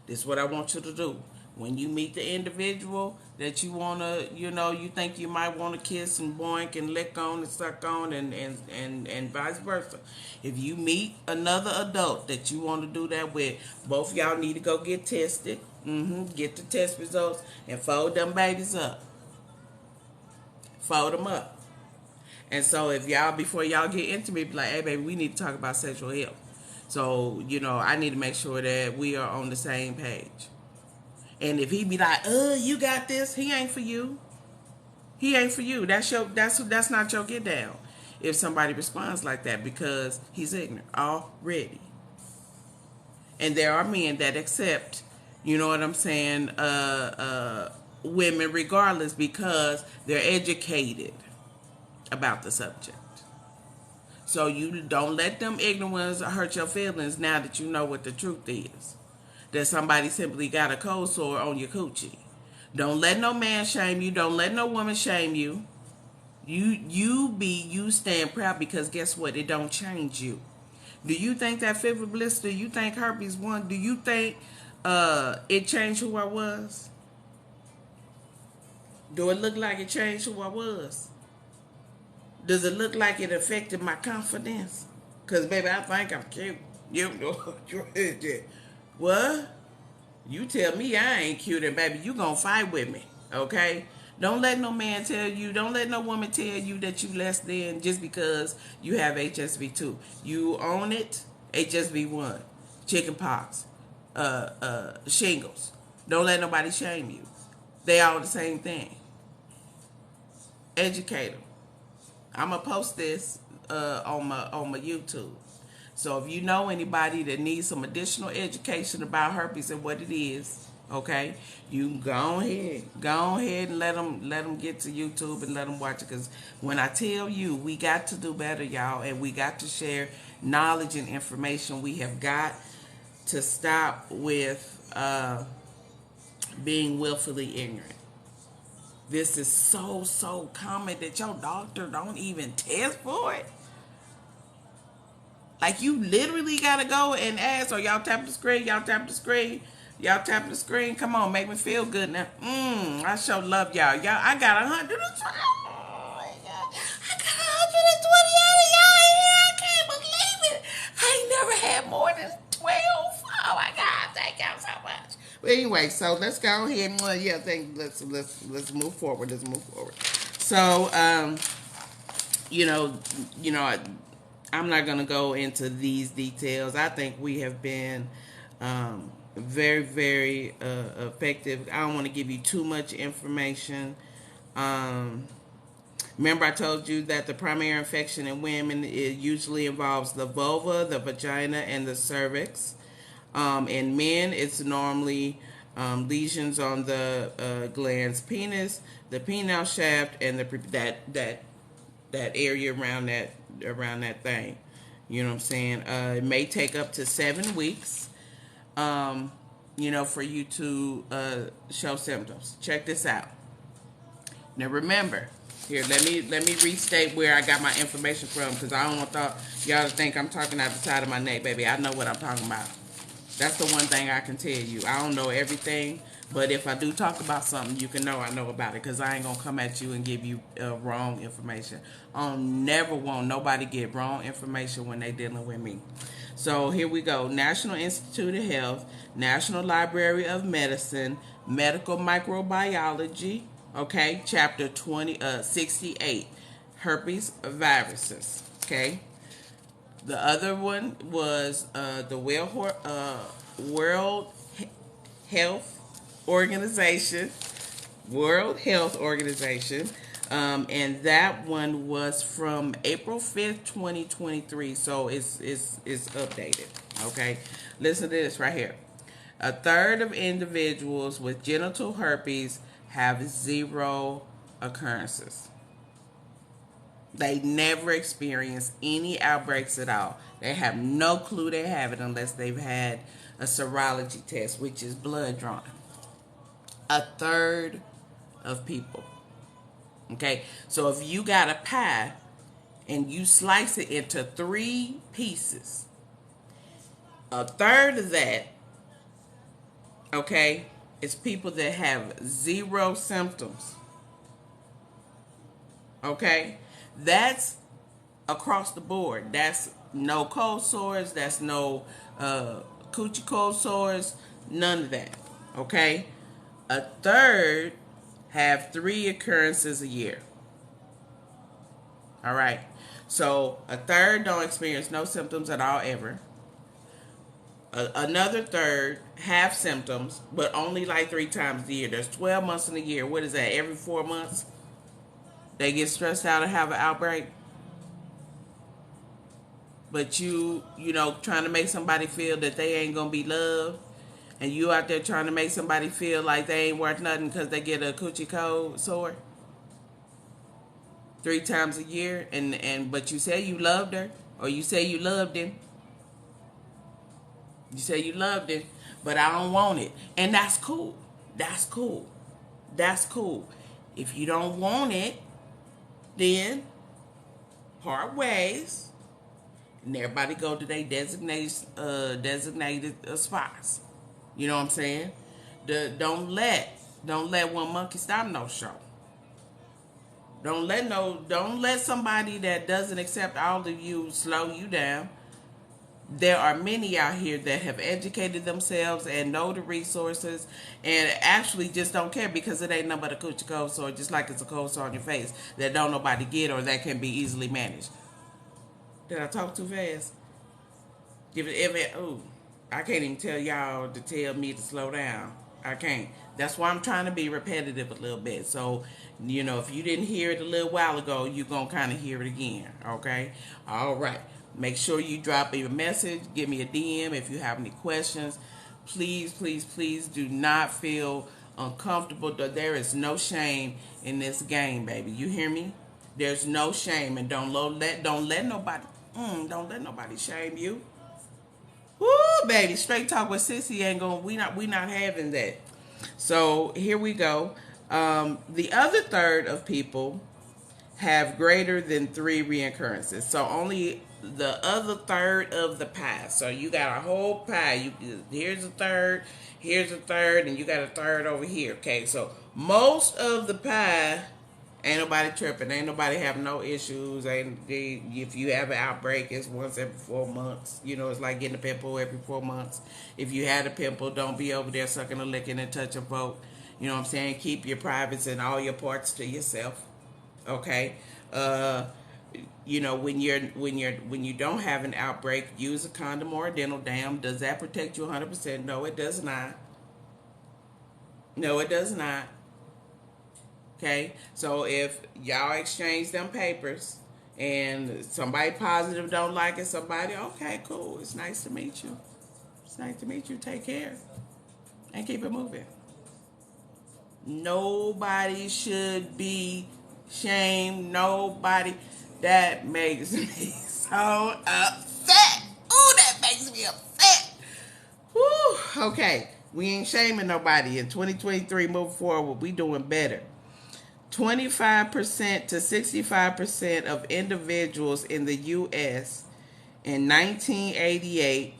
this is what I want you to do. When you meet the individual that you wanna, you think you might want to kiss and boink and lick on and suck on and vice versa. If you meet another adult that you want to do that with, both y'all need to go get tested. Get the test results and fold them babies up. Fold them up. And so if y'all, before y'all get intimate, be like, hey baby, we need to talk about sexual health. So, I need to make sure that we are on the same page. And if he be like, you got this, he ain't for you. He ain't for you. That's not your get down. If somebody responds like that, because he's ignorant already. And there are men that accept, you know what I'm saying, women regardless, because they're educated about the subject. So you don't let them ignorant ones hurt your feelings now that you know what the truth is. That somebody simply got a cold sore on your coochie. Don't let no man shame you. Don't let no woman shame you. You stand proud, because guess what? It don't change you. Do you think that fever blister, do you think herpes 1, do you think it changed who I was? Do it look like it changed who I was? Does it look like it affected my confidence? Because, baby, I think I'm cute. You know, what? You tell me I ain't cute, and baby, you gonna fight with me, okay? Don't let no man tell you, don't let no woman tell you that you less than just because you have HSV2. You own it, HSV1, chicken pox, shingles. Don't let nobody shame you. They all the same thing. Educate them. I'm gonna post this on my YouTube. So if you know anybody that needs some additional education about herpes and what it is, okay, you can go ahead and let them get to YouTube and let them watch it. Because when I tell you, we got to do better, y'all, and we got to share knowledge and information. We have got to stop with being willfully ignorant. This is so common that your doctor don't even test for it. Like, you literally gotta go and ask, or y'all tap the screen, Come on, make me feel good now. I sure love y'all. I got 120. Oh my God. I got 120 out of y'all here. I can't believe it. I ain't never had more than 12. Oh my God, thank y'all so much. But anyway, so let's go ahead and let's move forward. So I'm not going to go into these details. I think we have been very, very effective. I don't want to give you too much information. Remember, I told you that the primary infection in women usually involves the vulva, the vagina, and the cervix. In men, it's normally lesions on the gland's penis, the penile shaft, and that area around that thing. You know what I'm saying? It may take up to 7 weeks. For you to show symptoms. Check this out. Now remember, here let me restate where I got my information from, because I don't want y'all to think I'm talking out the side of my neck, baby. I know what I'm talking about. That's the one thing I can tell you. I don't know everything, but if I do talk about something, you can know I know about it, because I ain't gonna come at you and give you wrong information. I don't never want nobody get wrong information when they dealing with me. So here we go. National Institute of Health, National Library of Medicine, Medical Microbiology, okay, chapter 68, herpes viruses, okay. The other one was the World Health Organization, and that one was from April 5th, 2023. So it's updated. Okay, listen to this right here. A third of individuals with genital herpes have 0 occurrences. They never experience any outbreaks at all. They have no clue they have it unless they've had a serology test, which is blood drawn. A third of people. Okay, so if you got a pie and you slice it into 3 pieces, a third of that, okay, is people that have 0 symptoms. Okay, that's across the board. That's no cold sores, that's no coochie cold sores, none of that. Okay, a third have 3 occurrences a year. All right, so a third don't experience no symptoms at all ever. Another third have symptoms, but only like 3 times a year. There's 12 months in a year. What is that? Every 4 months they get stressed out and have an outbreak. But you trying to make somebody feel that they ain't gonna be loved, and you out there trying to make somebody feel like they ain't worth nothing because they get a coochie cold sore 3 times a year, but you say you loved her, or you say you loved him. You say you loved it, but I don't want it, and that's cool. That's cool. That's cool. If you don't want it, then part ways, and everybody go to their designated spots. You know what I'm saying? Don't let one monkey stop no show. Don't let somebody that doesn't accept all of you slow you down. There are many out here that have educated themselves and know the resources and actually just don't care, because it ain't nothing but a coochie cold sore, just like it's a cold sore on your face that don't nobody get or that can be easily managed. Did I talk too fast? I can't even tell y'all to tell me to slow down. I can't. That's why I'm trying to be repetitive a little bit. So, if you didn't hear it a little while ago, you're going to kind of hear it again. Okay? All right. Make sure you drop me a message. Give me a DM if you have any questions. Please, please, please do not feel uncomfortable. There is no shame in this game, baby. You hear me? There's no shame, and don't let nobody shame you. Woo, baby, straight talk with Sissy ain't going. We not having that. So here we go. The other third of people have greater than 3 reoccurrences. So only the other third of the pie. So you got a whole pie. Here's a third, and you got a third over here. Okay, so most of the pie, ain't nobody tripping. Ain't nobody having no issues. If you have an outbreak, it's once every 4 months. It's like getting a pimple every 4 months. If you had a pimple, don't be over there sucking a licking and touching folk. You know what I'm saying? Keep your privates and all your parts to yourself. Okay, when you don't have an outbreak, use a condom or a dental dam. Does that protect you 100%? No, it does not. No, it does not. Okay, so if y'all exchange them papers and somebody positive don't like it, somebody, okay, cool. It's nice to meet you. It's nice to meet you. Take care. and keep it moving. Nobody should be shamed. Nobody. That makes me so upset. Ooh, that makes me upset. Whew. Okay, we ain't shaming nobody. In 2023, moving forward, we doing better. 25% to 65% of individuals in the U.S. in 1988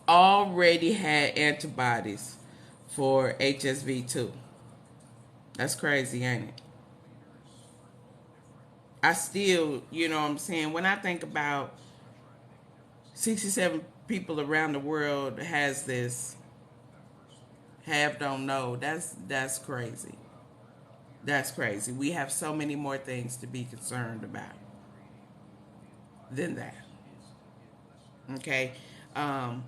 already had antibodies for HSV2. That's crazy, ain't it? I still, you know what I'm saying, when I think about 67 people around the world has this, have don't know, that's crazy. That's crazy. We have so many more things to be concerned about than that. Okay? Um,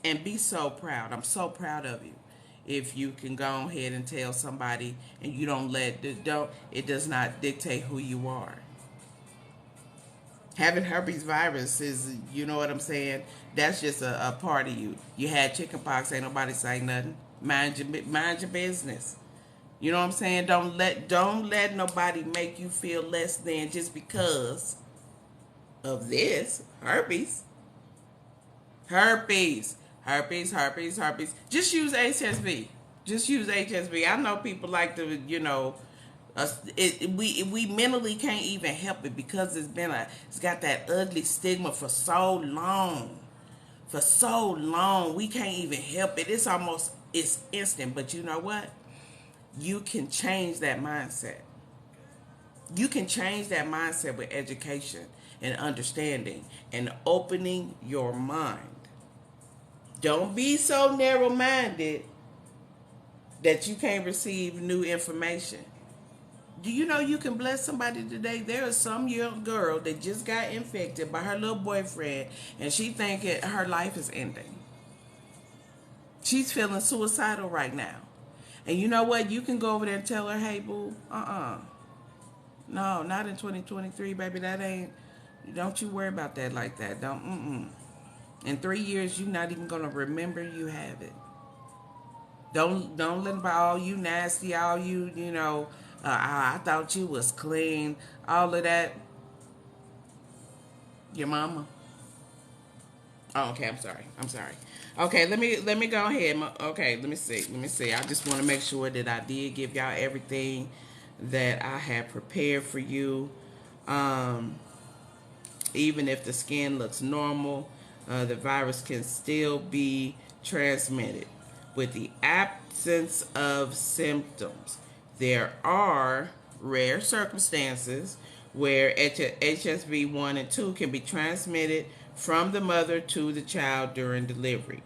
and be so proud. I'm so proud of you. If you can go ahead and tell somebody and you don't it does not dictate who you are. Having herpes virus is, you know what I'm saying? That's just a part of you. You had chickenpox, ain't nobody saying nothing. Mind your business. You know what I'm saying? Don't let nobody make you feel less than just because of this herpes. Herpes. Herpes, herpes, herpes. Just use HSV. Just use HSV. I know people like to, we mentally can't even help it because it's got that ugly stigma for so long. For so long, we can't even help it. It's instant. But you know what? You can change that mindset. You can change that mindset with education and understanding and opening your mind. Don't be so narrow minded that you can't receive new information. Do you know you can bless somebody today? There is some young girl that just got infected by her little boyfriend and she thinking her life is ending. She's feeling suicidal right now. And you know what? You can go over there and tell her, hey, boo, no, not in 2023, baby. That ain't, don't you worry about that like that. In 3 years, you're not even going to remember you have it. Don't let about all you nasty, all I thought you was clean, all of that. Your mama. Oh, okay. I'm sorry. Okay, let me go ahead. Okay, let me see. I just want to make sure that I did give y'all everything that I had prepared for you. Um, Even if the skin looks normal, the virus can still be transmitted with the absence of symptoms. There are rare circumstances where HSV1 and 2 can be transmitted from the mother to the child during delivery.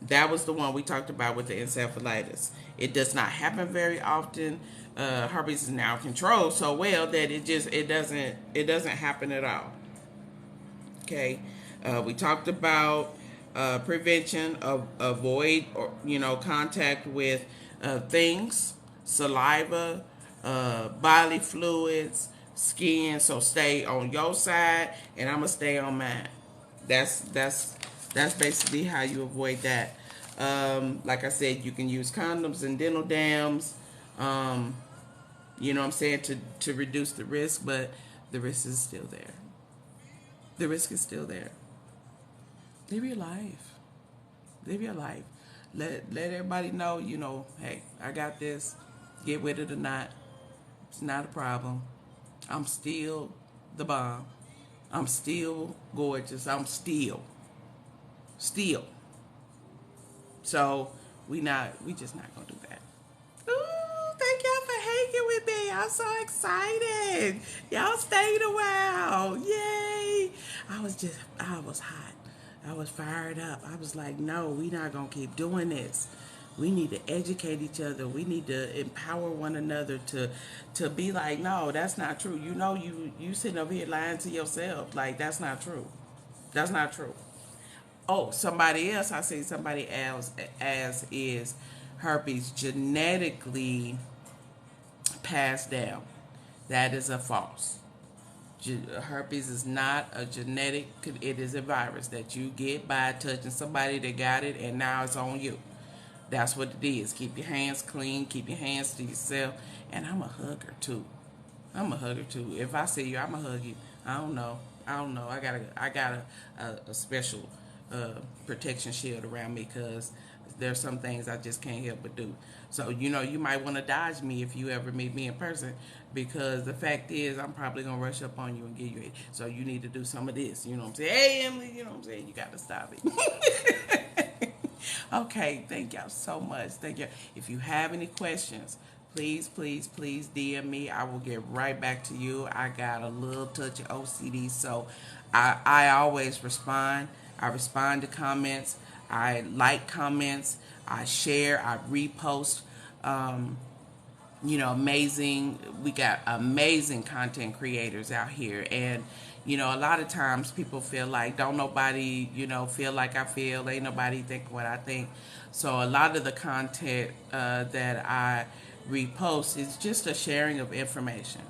That was the one we talked about with the encephalitis. It does not happen very often. Herpes is now controlled so well that it doesn't happen at all. Okay, we talked about prevention of avoid or contact with things, saliva, bodily fluids, skin. So stay on your side, and I'm gonna stay on mine. That's basically how you avoid that. Like I said, you can use condoms and dental dams. You know what I'm saying, to reduce the risk, but the risk is still there. The risk is still there. Live your life. Live your life. Let everybody know, hey, I got this. Get with it or not. It's not a problem. I'm still the bomb. I'm still gorgeous. I'm still. Still. So we just not gonna do that. Ooh, thank y'all for hanging with me. I'm so excited. Y'all stayed a while. Yay. I was hot. I was fired up. I was like, no, we not going to keep doing this. We need to educate each other. We need to empower one another to be like, no, that's not true. You sitting over here lying to yourself. Like, that's not true. That's not true. Oh, I see somebody else as is herpes genetically passed down. That is a false. Herpes is not a genetic, it is a virus that you get by touching somebody that got it and now it's on you. That's what it is. Keep your hands clean. Keep your hands to yourself. And I'm a hugger too. I'm a hugger too. If I see you, I'm a hug you. I don't know. I don't know. I got a special protection shield around me because there's some things I just can't help but do. So you might want to dodge me if you ever meet me in person, because the fact is I'm probably gonna rush up on you and give you it. So you need to do some of this. You know what I'm saying? Hey Emily, you know what I'm saying? You got to stop it. Okay, thank y'all so much. Thank you. If you have any questions, please, please, please DM me. I will get right back to you. I got a little touch of OCD, so I always respond. I respond to comments. I like comments. I share. I repost. Um, Amazing. We got amazing content creators out here. And, a lot of times people feel like, don't nobody, feel like I feel. Ain't nobody think what I think. So a lot of the content that I repost is just a sharing of information.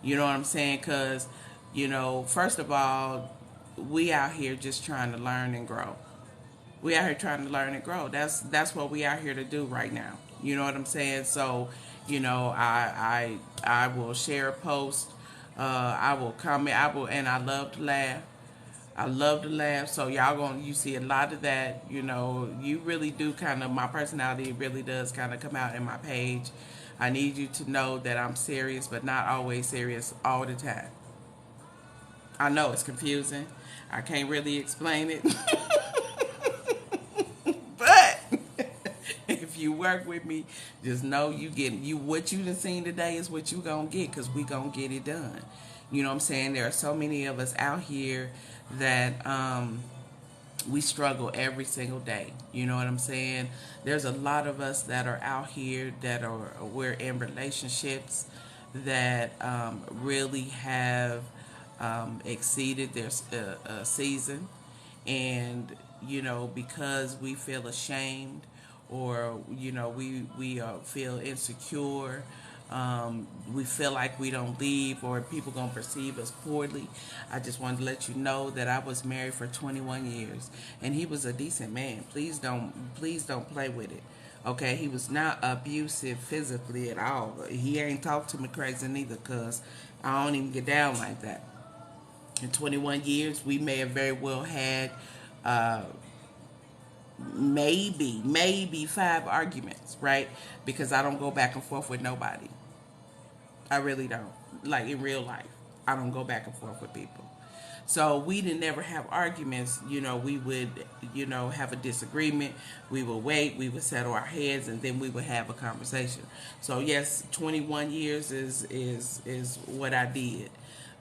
You know what I'm saying? Because, first of all, we out here just trying to learn and grow. We out here trying to learn and grow. That's what we out here to do right now. You know what I'm saying? So, I will share a post. I will comment. And I love to laugh. I love to laugh. So you see a lot of that. You really do kind of, my personality really does kind of come out in my page. I need you to know that I'm serious, but not always serious all the time. I know it's confusing. I can't really explain it. But if you work with me, just know you what you done seen today is what you gonna get, because we gonna get it done. You know what I'm saying? There are so many of us out here that we struggle every single day. You know what I'm saying? There's a lot of us that are out here that we're in relationships that really have exceeded their season, and because we feel ashamed, or we feel insecure, we feel like we don't leave, or people gonna perceive us poorly. I just wanted to let you know that I was married for 21 years, and he was a decent man. Please don't play with it. Okay, he was not abusive physically at all. He ain't talked to me crazy neither, cause I don't even get down like that. In 21 years, we may have very well had uh, maybe 5 arguments, right? Because I don't go back and forth with nobody. I really don't. Like in real life, I don't go back and forth with people. So we didn't ever have arguments. We would, have a disagreement. We would wait. We would settle our heads, and then we would have a conversation. So yes, 21 years is what I did.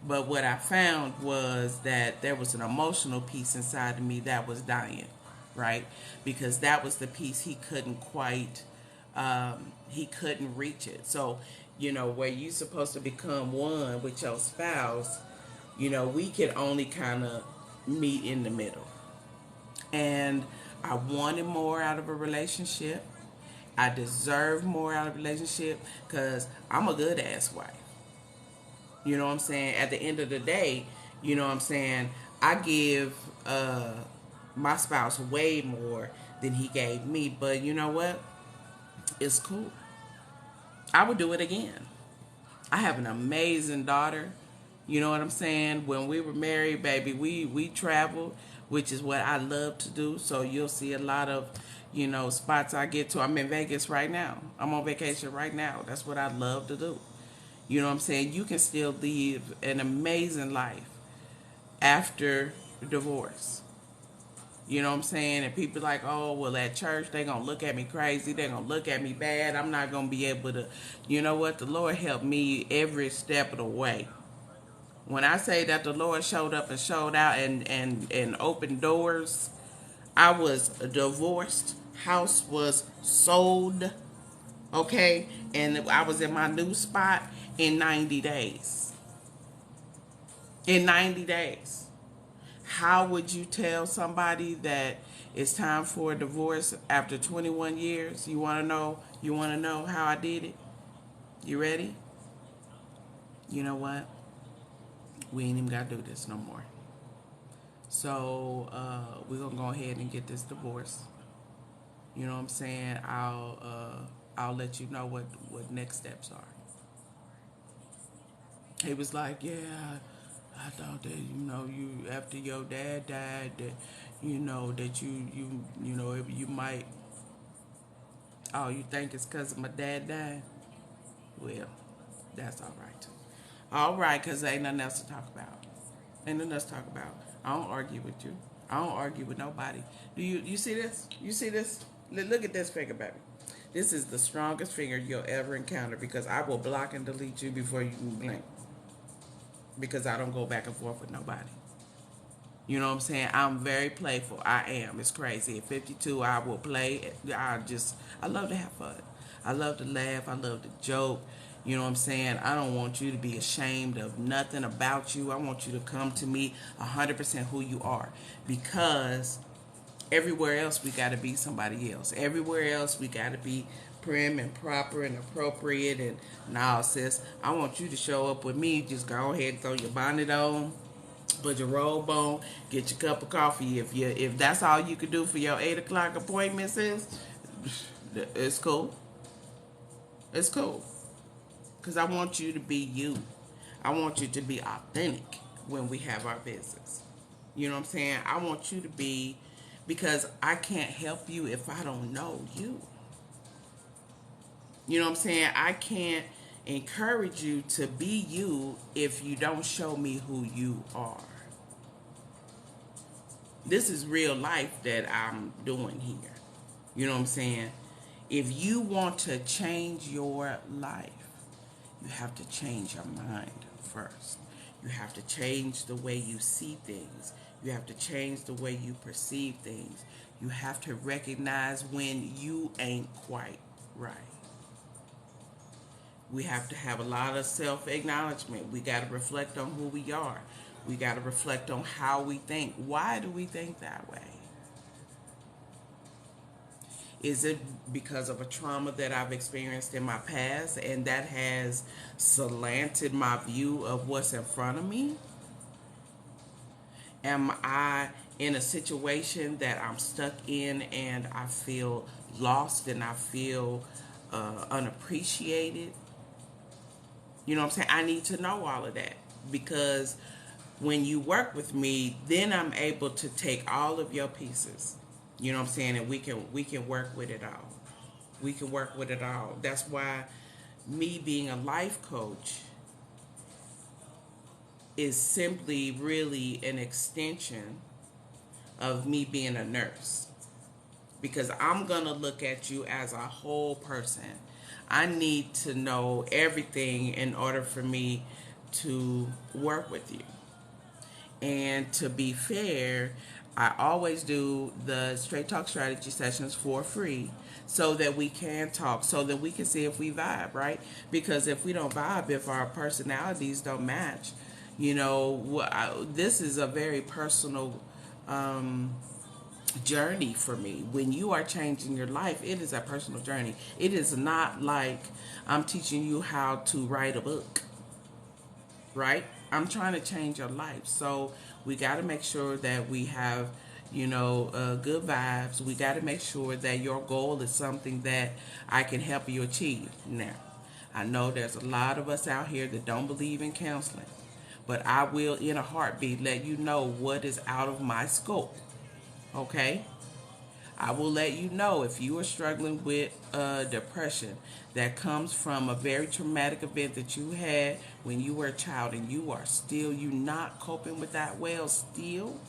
But what I found was that there was an emotional piece inside of me that was dying, right? Because that was the piece he couldn't reach it. So, where you supposed to become one with your spouse, we could only kind of meet in the middle. And I wanted more out of a relationship. I deserve more out of a relationship because I'm a good ass wife. You know what I'm saying? At the end of the day, you know what I'm saying? I give my spouse way more than he gave me. But you know what? It's cool. I would do it again. I have an amazing daughter. You know what I'm saying? When we were married, baby, we traveled, which is what I love to do. So you'll see a lot of, spots I get to. I'm in Vegas right now. I'm on vacation right now. That's what I love to do. You know what I'm saying? You can still live an amazing life after divorce. You know what I'm saying? And people like, oh, well, at church, they're going to look at me crazy. They're going to look at me bad. I'm not going to be able to. You know what? The Lord helped me every step of the way. When I say that the Lord showed up and showed out and opened doors, I was divorced. House was sold. Okay? And I was in my new spot in 90 days. In 90 days. How would you tell somebody that it's time for a divorce after 21 years? You want to know? You want to know how I did it? You ready? You know what? We ain't even got to do this no more. So we're going to go ahead and get this divorce. you know what I'm saying, I'll let you know what next steps are. He was like, yeah, I thought that, you, after your dad died, that, that you might, oh, you think it's because my dad died? Well, that's all right. All right, because ain't nothing else to talk about. Ain't nothing else to talk about. I don't argue with you. I don't argue with nobody. You see this? You see this? Look at this finger, baby. This is the strongest finger you'll ever encounter because I will block and delete you before you can blink. Because I don't go back and forth with nobody. You know what I'm saying? I'm very playful. I am. It's crazy. At 52, I will play. I love to have fun. I love to laugh. I love to joke. You know what I'm saying? I don't want you to be ashamed of nothing about you. I want you to come to me 100% who you are. Because everywhere else, we got to be somebody else. Everywhere else, we got to be prim and proper and appropriate. And now, sis, I want you to show up with me. Just go ahead and throw your bonnet on, put your robe on, get your cup of coffee. If that's all you can do for your 8 o'clock appointment, sis, it's cool. It's cool. Because I want you to be you. I want you to be authentic when we have our visits. You know what I'm saying? I want you to be, because I can't help you if I don't know you. You know what I'm saying? I can't encourage you to be you if you don't show me who you are. This is real life that I'm doing here. You know what I'm saying? If you want to change your life, you have to change your mind first. You have to change the way you see things. You have to change the way you perceive things. You have to recognize when you ain't quite right. We have to have a lot of self-acknowledgement. We got to reflect on who we are. We got to reflect on how we think. Why do we think that way? Is it because of a trauma that I've experienced in my past and that has slanted my view of what's in front of me? Am I in a situation that I'm stuck in and I feel lost and I feel unappreciated? You know what I'm saying? I need to know all of that because when you work with me, then I'm able to take all of your pieces. You know what I'm saying? And we can work with it all. We can work with it all. That's why me being a life coach is simply really an extension of me being a nurse. Because I'm going to look at you as a whole person. I need to know everything in order for me to work with you. And to be fair, I always do the Straight Talk strategy sessions for free so that we can talk, so that we can see if we vibe, right? Because if we don't vibe, if our personalities don't match, this is a very personal journey for me. When you are changing your life, it is a personal journey. It is not like I'm teaching you how to write a book, right? I'm trying to change your life. So we got to make sure that we have, good vibes. We got to make sure that your goal is something that I can help you achieve. Now, I know there's a lot of us out here that don't believe in counseling, but I will, in a heartbeat, let you know what is out of my scope. Okay? I will let you know if you are struggling with depression that comes from a very traumatic event that you had when you were a child and you not coping with that well still.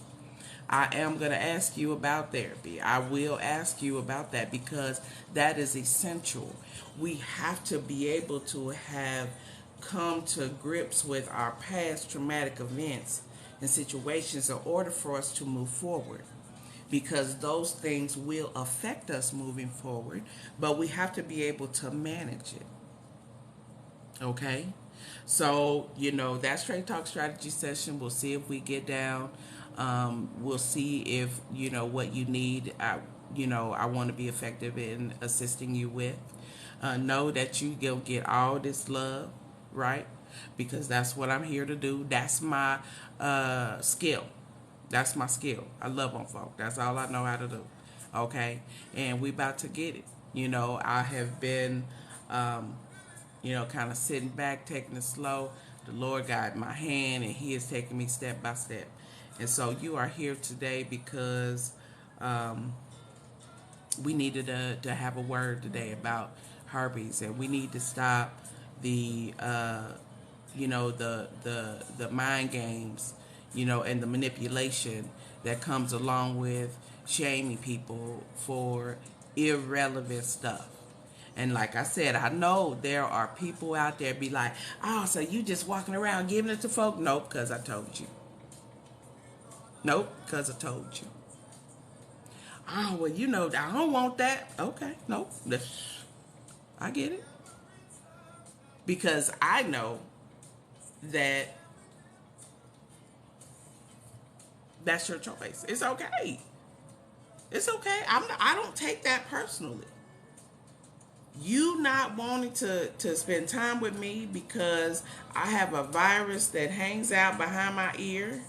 I am going to ask you about therapy. I will ask you about that because that is essential. We have to be able to have come to grips with our past traumatic events and situations in order for us to move forward. Because those things will affect us moving forward, but we have to be able to manage it. Okay? So, that Straight Talk strategy session, we'll see if we get down. We'll see if, what you need, I want to be effective in assisting you with. Know that you'll get all this love, right? Because that's what I'm here to do. That's my skill. That's my skill. I love on folk. That's all I know how to do. Okay, and we about to get it. I have been, kind of sitting back, taking it slow. The Lord got my hand, and He is taking me step by step. And so you are here today because um, we needed to have a word today about herpes, and we need to stop the the mind games, and the manipulation that comes along with shaming people for irrelevant stuff. And like I said, I know there are people out there be like, oh, so you just walking around giving it to folk? Nope, because I told you. Nope, because I told you. Oh, well, I don't want that. Okay, nope. I get it. Because I know that that's your choice. It's okay. It's okay. I don't take that personally. You not wanting to spend time with me because I have a virus that hangs out behind my ear.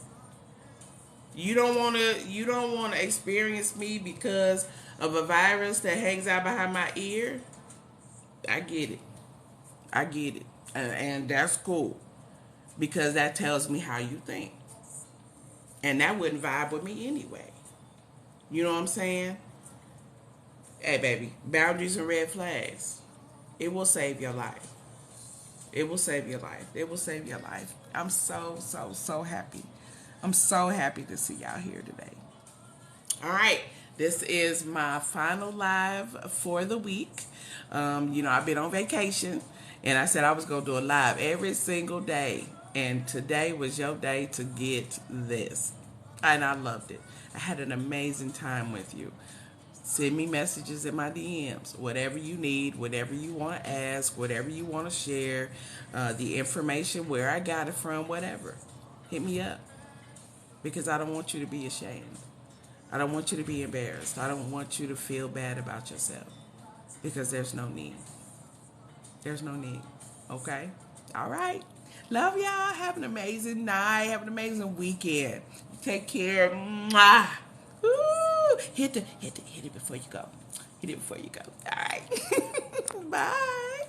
You don't want to experience me because of a virus that hangs out behind my ear. I get it. I get it. And that's cool because that tells me how you think. And that wouldn't vibe with me anyway. You know what I'm saying? Hey, baby, boundaries and red flags. It will save your life. It will save your life. It will save your life. I'm so, so, so happy. I'm so happy to see y'all here today. All right. This is my final live for the week. I've been on vacation, and I said I was going to do a live every single day. And today was your day to get this. And I loved it. I had an amazing time with you. Send me messages in my DMs. Whatever you need, whatever you want to ask, whatever you want to share, the information, where I got it from, whatever. Hit me up. Because I don't want you to be ashamed. I don't want you to be embarrassed. I don't want you to feel bad about yourself. Because there's no need. There's no need. Okay? All right. Love y'all. Have an amazing night. Have an amazing weekend. Take care. Mwah. Woo. Hit it before you go. Hit it before you go. All right. Bye.